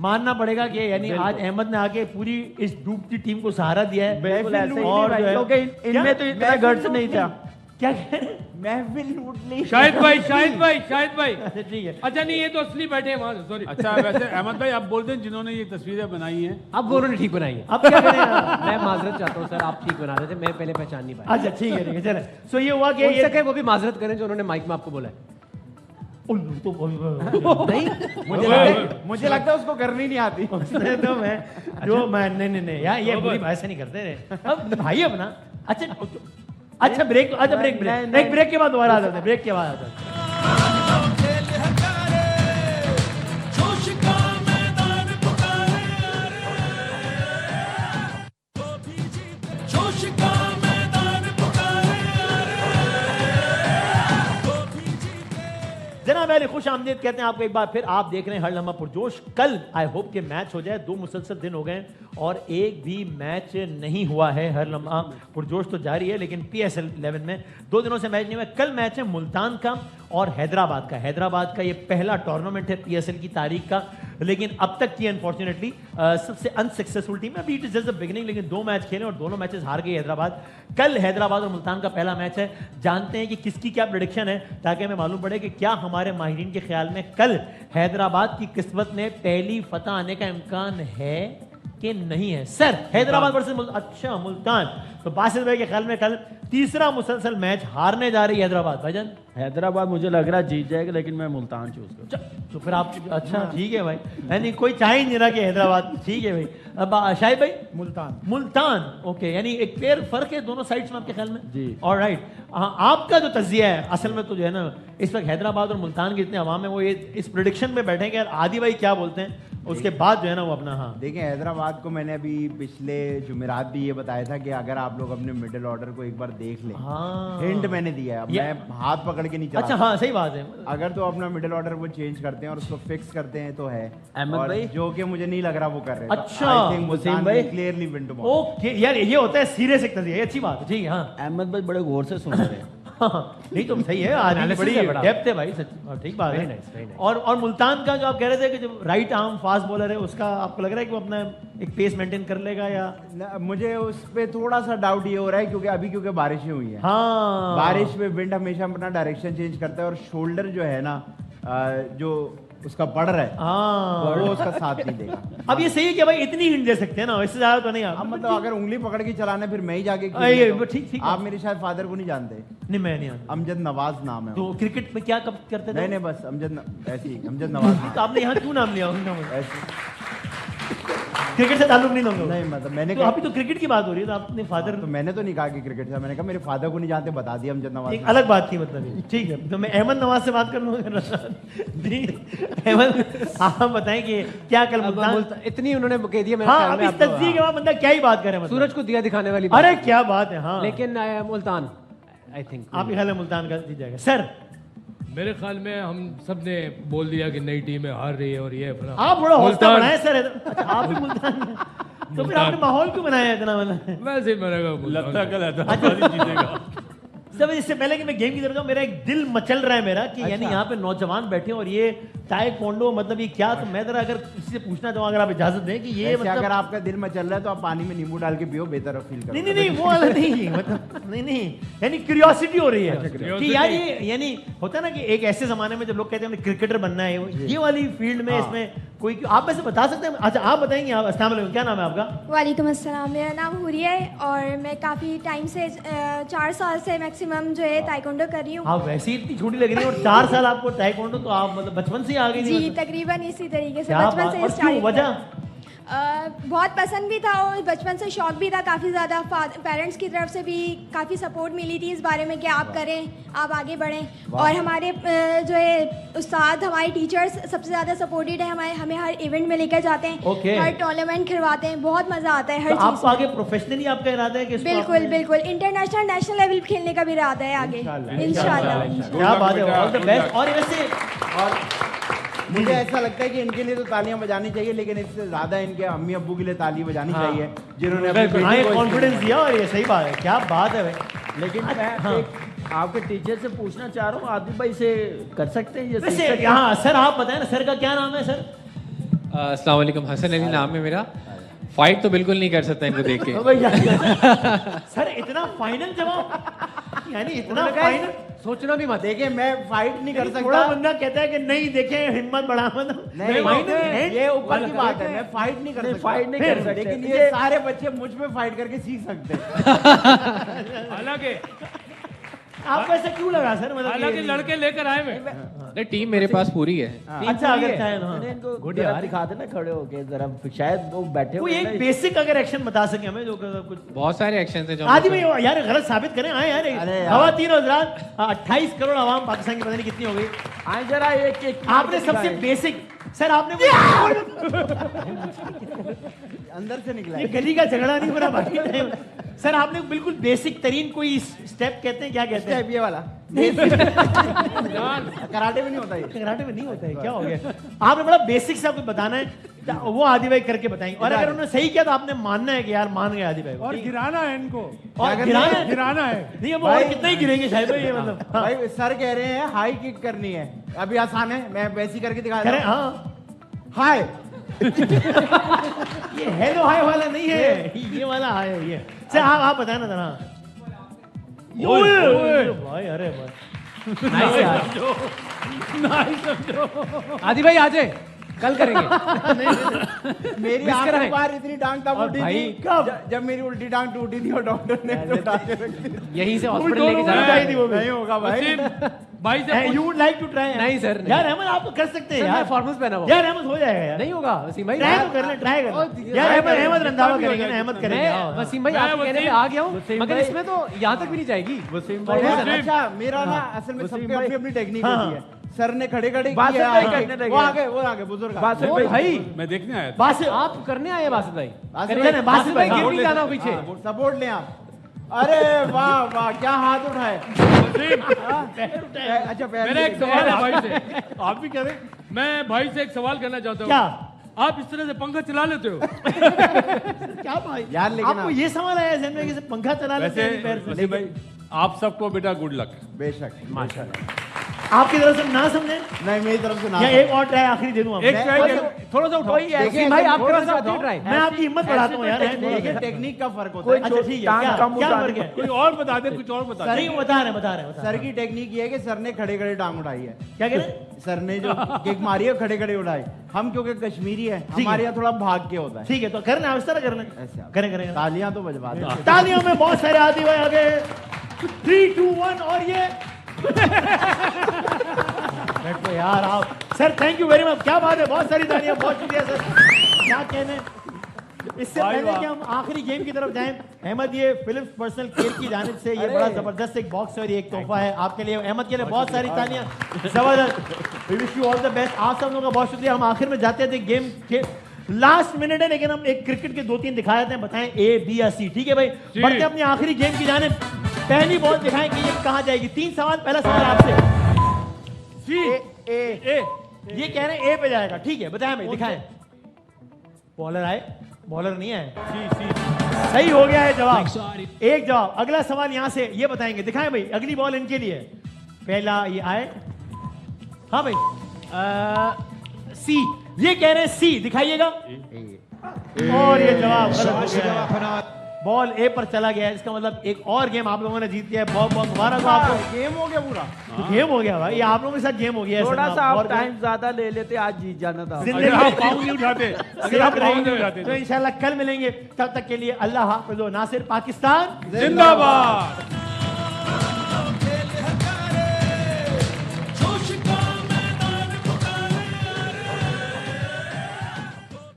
मानना पड़ेगा कि यानी आज अहमद ने आके पूरी इस डूबती टीम को सहारा दिया है। बिल्कुल ऐसे ही और भाई, जो है- क्योंकि इनमें तो इतना गट्स नहीं था। क्या कह रहे हैं? महफिल लूट ली। शाहिद भाई। अच्छा ठीक है। अच्छा नहीं, ये तो असली बैठे हैं वहां से, सॉरी। अच्छा वैसे अहमद भाई आप बोलते हैं जिन्होंने ये तस्वीरें बनाई हैं, अब वो उन्होंने ठीक बनाई है। अब क्या करें यार? मैं माजरत चाहता हूँ सर, आप ठीक बना रहे थे, मैं पहले पहचान नहीं पाया। अच्छा ठीक है चले। सो ये हुआ कि हो ये सके वो भी माजरत करें जो उन्होंने माइक में आपको बोला है। उल्लू तो नहीं, मुझे लगता है उसको करनी नहीं आती। उसने तो मैं नहीं यार, ये बुरी भाई से नहीं करते रे। अब भाई अपना। अच्छा ब्रेक, एक ब्रेक के बाद दोबारा आ जाते हैं, ब्रेक के बाद आ जाते हैं। अली खुश आमदीद कहते हैं आपको एक बार फिर। आप देख रहे हैं हर लम्हा पुरजोश। कल आई होप के मैच हो जाए, 2 मुसलसल दिन हो गए और एक भी मैच नहीं हुआ है। हर लम्हा पुरजोश तो जारी है लेकिन PSL 11 में 2 दिनों से मैच नहीं हुआ। कल मैच है मुल्तान का और हैदराबाद का। हैदराबाद का ये पहला टूर्नामेंट है PSL की तारीख का, लेकिन अब तक की अनफॉर्चुनेटली सबसे अनसक्सेसफुल टीम है। अभी it is just the beginning, लेकिन 2 मैच खेले और दोनों मैचेस हार गई हैदराबाद। कल हैदराबाद और मुल्तान का पहला मैच है। जानते हैं कि किसकी क्या प्रेडिक्शन है ताकि हमें मालूम पड़े कि क्या हमारे माहिरीन के ख्याल में कल हैदराबाद की किस्मत में पहली फतह आने का इम्कान है कि नहीं है। सर हैदराबाद वर्सेस अच्छा मुल्तान, तो बासित भाई के ख्याल में कल तीसरा मुसलसल मैच हारने जा रही है हैदराबाद। भाईजान हैदराबाद मुझे लग रहा है जीत जाएगा, लेकिन मैं मुल्तान चूज करूँ। तो फिर आप अच्छा ठीक है भाई, यानी कोई चाह ही नहीं रहा कि हैदराबाद। ठीक है भाई। अब शाहिद भाई मुल्तान ओके, यानी एक पेयर फर्क है दोनों साइड्स में आपके ख्याल में जी। ऑलराइट, आपका जो तज्जिया है असल में तो जो है ना इस वक्त हैदराबाद और मुल्तान के जितने अवाम है वो ये इस प्रेडिक्शन में बैठे कि आदि भाई क्या बोलते हैं, उसके बाद जो है ना वो अपना हाँ देखिए हैदराबाद को मैंने अभी पिछले जुमेरात भी ये बताया था कि अगर आप लोग अपने मिडिल ऑर्डर को एक बार देख लें, हाँ। हिंट मैंने दिया है, अब मैं हाथ पकड़ के नहीं चला। अच्छा हाँ सही बात है। अगर तो अपना मिडिल ऑर्डर वो चेंज करते हैं और उसको फिक्स करते हैं तो है अहमद और भाई? जो कि मुझे नहीं लग रहा वो कर रहे हैं। अच्छा, वसीम भाई? Clearly win tomorrow. ओके यार ये होता है सीरियस एक तज्जिया, अच्छी बात है। ठीक है हाँ अहमद भाई बड़े गौर से सुन रहे हैं। नहीं तो सही है, आदमी Analysis बड़ी है बड़ा। डेप्थ है भाई, सच ठीक बात Very है। nice, very nice. और मुल्तान का जो आप कह रहे थे कि जो राइट आर्म फास्ट बॉलर है उसका आपको लग रहा है कि वो अपना एक पेस मेंटेन कर लेगा या मुझे उस पे थोड़ा सा डाउट ये हो रहा है क्योंकि बारिशें हुई हैं। हाँ बारिश में विंड हमेशा अपना डायरेक्शन चेंज करता है और शोल्डर जो है ना जो उसका पड़ रहा है हाँ वो उसका साथ नहीं देगा। अब ये सही है कि भाई इतनी हिंट दे सकते हैं ना, इससे ज्यादा तो नहीं आप। अब मतलब अगर उंगली पकड़ के चलाना फिर मैं ही जाके ये ठीक ठीक आप मेरे शायद फादर को नहीं जानते। नहीं मैं नहीं आता। अमजद नवाज नाम है। तो क्रिकेट में क्या कब करते थे? नहीं बस ऐसे ही अमजद नवाज। तो आपने यहाँ क्यों नाम लिया उनका? ऐसे क्रिकेट से ताल्लुक नहीं लोगे? नहीं मतलब मैंने तो अभी तो क्रिकेट की बात हो रही है तो आपने फादर तो मैंने तो नहीं कहा कि क्रिकेट था, मैंने कहा मेरे फादर को नहीं जानते, बता दिया अमजद नवाज। एक अलग बात थी मतलब ये। ठीक है तो मैं अहमद नवाज से बात कर लूंगा। जी अहमद आप बताएं कि क्या कल मुल्तान इतनी उन्होंने कह दिया मेरे हाँ ख्याल अब में इस अब, तस्दीक के बाद बंदा क्या ही बात करे मतलब। सूरज को दिया दिखाने वाली बात अरे है। क्या बात है हाँ। लेकिन मुल्तान आई थिंक आपके ख्याल में मुल्तान का जीत जाएगा? सर मेरे ख्याल में हम सब ने बोल दिया कि नई टीम हार रही है और ये अपना आप बड़ा हौसला मुल्तान- बनाए सर। अच्छा आप भी मुल्तान में। तो फिर आपने माहौल क्यों बनाया इतना मतलब? वैसे ही मैंने कहा लगता मुल्तान। कल हैदराबाद ही जीतेगा। सब इससे पहले कि मैं गेम की तरफ जाऊं, मेरा एक दिल मचल रहा है मेरा कि यानी यहाँ पे नौजवान बैठे हैं और ये ताइक्वांडो मतलब ये क्या, तो मैं जरा अगर किसी से पूछना चाहूँ अगर आप इजाजत दें कि ये मतलब अगर मतलब आपका दिल में चल रहा है तो आप पानी में नींबू डाल के पियो, बेहतर फील करो। नहीं वो वाला नहीं मतलब नहीं यानी क्यूरियोसिटी हो रही है कि यार ये यानी होता है ना कि एक ऐसे जमाने में जब लोग कहते हैं हमें क्रिकेटर बनना है, ये वाली फील्ड में इसमें कोई आप वैसे बता सकते हैं? अच्छा आप बताएंगे। आप अस्सलाम वालेकुम, क्या नाम है आपका? वालेकुम अस्सलाम, मेरा नाम हुरिया है और मैं काफ़ी टाइम से 4 साल से मैक्सिमम जो है ताइक्वांडो कर रही हूँ। आप वैसे ही इतनी छोटी लग रही है और 4 साल आपको ताइक्वांडो, तो आप मतलब बचपन से ही आ गई थी जी मतलब? तकरीबन इसी तरीके से क्या बचपन बात- से और क्यों, स्टार्ट वजह? बहुत पसंद भी था और बचपन से शौक भी था काफ़ी ज़्यादा। पेरेंट्स की तरफ से भी काफ़ी सपोर्ट मिली थी इस बारे में कि आप करें, आप आगे बढ़ें। और हमारे जो है उस्ताद, हमारे टीचर्स सबसे ज़्यादा सपोर्टेड है, हमें हर इवेंट में लेकर जाते हैं। Okay. हर टूर्नामेंट खिलवाते हैं, बहुत मज़ा आता है हर तो चीज़ आपको आगे प्रोफेशनली आपका इरादा है कि इसको बिल्कुल आपने- बिल्कुल इंटरनेशनल नेशनल लेवल खेलने का भी इरादा है आगे इंशाल्लाह। क्या बात है, ऑल द बेस्ट। और वैसे और मुझे ऐसा लगता है कि इनके लिए तो तालियां बजानी चाहिए, लेकिन इससे ज्यादा इनके अम्मी अब्बू के लिए ताली बजानी चाहिए जिन्होंने अपनी हाँ बेटी को कॉन्फिडेंस दिया और ये सही बात है। क्या बात है भाई। लेकिन मैं एक आपके टीचर से पूछना चाह रहा हूँ, आदिल भाई से कर सकते हैं ये? वैसे यहाँ सर आप बताएं ना, सर का क्या नाम है सर? अस्सलाम वालेकुम, हसन अली नाम है मेरा। फाइट तो बिल्कुल नहीं कर सकता इनको देख के। सर इतना फाइनल जवाब, यानी इतना फाइनल सोचना भी मत। देखिए मैं फाइट नहीं कर थोड़ा सकता। बंदा कहता है कि नहीं देखें हिम्मत बढ़ा मतलब नहीं, ये ऊपर की बात है, मैं फाइट नहीं कर सकता। फाइट नहीं कर सकते। लेकिन ये सारे बच्चे मुझ पे फाइट करके सीख सकते हैं। हालांकि आपको ऐसा क्यों लगा सर? मतलब हालांकि लड़के लेकर आए मैं। नहीं, टीम मेरे पास पूरी है। अच्छा अगर चाहे ना मैंने इनको जरा दिखा देना खड़े होके जरा, शायद वो बैठे कोई हुए एक बेसिक अगर एक्शन बता सके हमें जो कुछ। बहुत सारे एक्शन थे जो आदि भाई यार गलत साबित करें आए यार। अरे यार। खवातीन और हज़रात, 28 करोड़ आवाम पाकिस्तान की पता नहीं कितनी हो गई। आए जरा एक एक आपने सबसे बेसिक सर आपने अंदर से निकला ये गली का झगड़ा नहीं हो रहा बाकी सर आपने बिल्कुल बेसिक तरीन कोई स्टेप कहते हैं, क्या कहते हैं? स्टेप ये वाला कराटे में नहीं होता ये। कराटे में नहीं होता है, क्या हो गया? आपने बड़ा बेसिक सा कुछ बताना है, वो आदि भाई करके बताएंगे, और अगर उन्होंने सही किया तो आपने मानना है कि यार मान गए आदि भाई को। और गिराना है इनको, और गिराना है। नहीं, अब और कितना ही गिरेंगे शायद भाई, ये मतलब। हाँ। भाई सर कह रहे हैं हाई किक करनी है, अभी आसान है, मैं वैसी करके दिखा करें, रहा हूं। हाँ। हाय। ये हेलो हाय वाला नहीं है, ये वाला हाय है ये। चल आप बताए ना जरा। भाई अरे भाई नाइस यार, आदि भाई आ जाए, कल करेंगे। मेरी Miss आंखों कराएं। बार इतनी टांग तब और उठी भाई, थी जब मेरी उल्टी टांग टूटी थी और डॉक्टर ने उठा के रख दी। यहीं से हॉस्पिटल लेके जाना उल्टाई थी वो भी। नहीं होगा भाई। वसीम भाई से you would like to try? नहीं सर, नहीं। यार अहमद आप कर सकते हैं सर, यार, मैं फॉर्मल्स पहना हुआ। यार अहमद हो जाएगा यार, नहीं होगा वसीम भाई, ट्राई तो कर ले, ट्राई कर ले यार। अहमद रंधावा करेंगे ना, अहमद करेंगे। हाँ, हाँ। वसीम भाई आपके कहने पे आ गया हूँ, मगर इसमें तो यहाँ तक भी नहीं जाएगी। वसीम और भाई, अच्छा मेरा ना असल में सबकी अपनी अपनी टेक्निक होती है। सर ने खड़े खड़े बासित किया, भाई आगे, करने लगे। वो आगे बुजुर्ग आ गए। ओ भाई, मैं देखने आया था। बासित आप करने आए बासित भाई, बासित बासित भाई हाँ, गिर नहीं जाना पीछे। सपोर्ट लें आप। अरे वाह वाह, क्या हाथ उठाए। अच्छा मेरा एक सवाल है भाई से, आप भी करें। मैं भाई से एक सवाल करना चाहता हूँ, क्या? आप इस तरह से पंखा चला लेते हो? क्या भाई यार लेकिन आपको ये सवाल आया जहन में कि पंखा चला लेते हैं पैर से? वैसे भाई आप सबको बेटा गुड लक। बेशक माशाल्लाह। आपकी तरफ से ना समझे नहीं मेरी तरफ से ना। या एक और ट्राई आखिरी दे दूं आपको? एक ट्राई थोड़ा सा उठाओ। वसीम भाई आप करना चाहते हैं ट्राई? मैं आपकी हिम्मत बढ़ाता हूँ यार। देखिए टेक्निक का फर्क होता कोई है। अच्छा ठीक है, क्या क्या फर्क है? कोई और बता दे, कुछ और बता दे। नहीं बता रहे बता रहे सर की टेक्निक ये है कि सर ने खड़े खड़े टांग उठाई है। क्या कह रहे हैं? सर ने जो किक मारी है खड़े खड़े उठाई। हम क्योंकि कश्मीरी है, है। हमारे यहाँ थोड़ा भाग के होता है। ठीक है, तो करना इस तरह करना ऐसे आप। करें करें। तालियां तो बजवा दो। तालियों में बहुत सारे आदि भाई आगे 3 2 1 और ये बैठो यार आप। Sir thank you very much, क्या बात है, बहुत सारी तालियां, बहुत शुक्रिया सर। क्या कहने, इससे पहले कि हम आखिरी गेम की तरफ जाएं, अहमद ये फिल्म पर्सनल केयर की जानिब से ये बड़ा जबरदस्त एक बॉक्स और एक तोहफा है आपके लिए। अहमद के लिए बहुत सारी तालियां, जबरदस्त। We wish you all the best. आप सब लोगों का बहुत शुक्रिया। हम आखिर में जाते थे गेम के लास्ट मिनट है, लेकिन हम एक क्रिकेट के 2-3 दिखा देते हैं, बताएं ए बी या सी। ठीक है भाई, बढ़ते अपनी आखिरी गेम की जानिब। पहली बॉल दिखाएं कि ये कहां जाएगी। 3 सवाल, पहला सवाल आपसे। सी ए, ये कह रहे हैं ए पे जाएगा। ठीक है बताएं भाई, दिखाएं। बॉलर आए, बॉलर नहीं आए। सही हो गया है जवाब, एक जवाब। अगला सवाल यहां से ये बताएंगे, दिखाएं भाई। अगली बॉल इनके लिए, पहला ये आए। हाँ भाई सी, ये कह रहे हैं सी, दिखाइएगा। और ये जवाब गलत हो गया है। बॉल ए पर चला गया है, इसका मतलब एक और गेम आप लोगों ने जीत लिया है। बहुत बहुत मुबारक हो आपको। गेम हो गया पूरा। गेम हो गया भाई, ये आप लोगों के साथ गेम हो गया है। थोड़ा सर, सा और आप टाइम ज्यादा ले लेते, आज जीत जाना था। जिंदगी अगर आप में पाँव नहीं उठाते, अगर सिर्फ आप पाँव नहीं रहेंगे उठाते तो इंशाल्लाह कल मिलेंगे। तब तक के लिए अल्लाह हाफ़िज़। नासिर पाकिस्तान जिंदाबाद।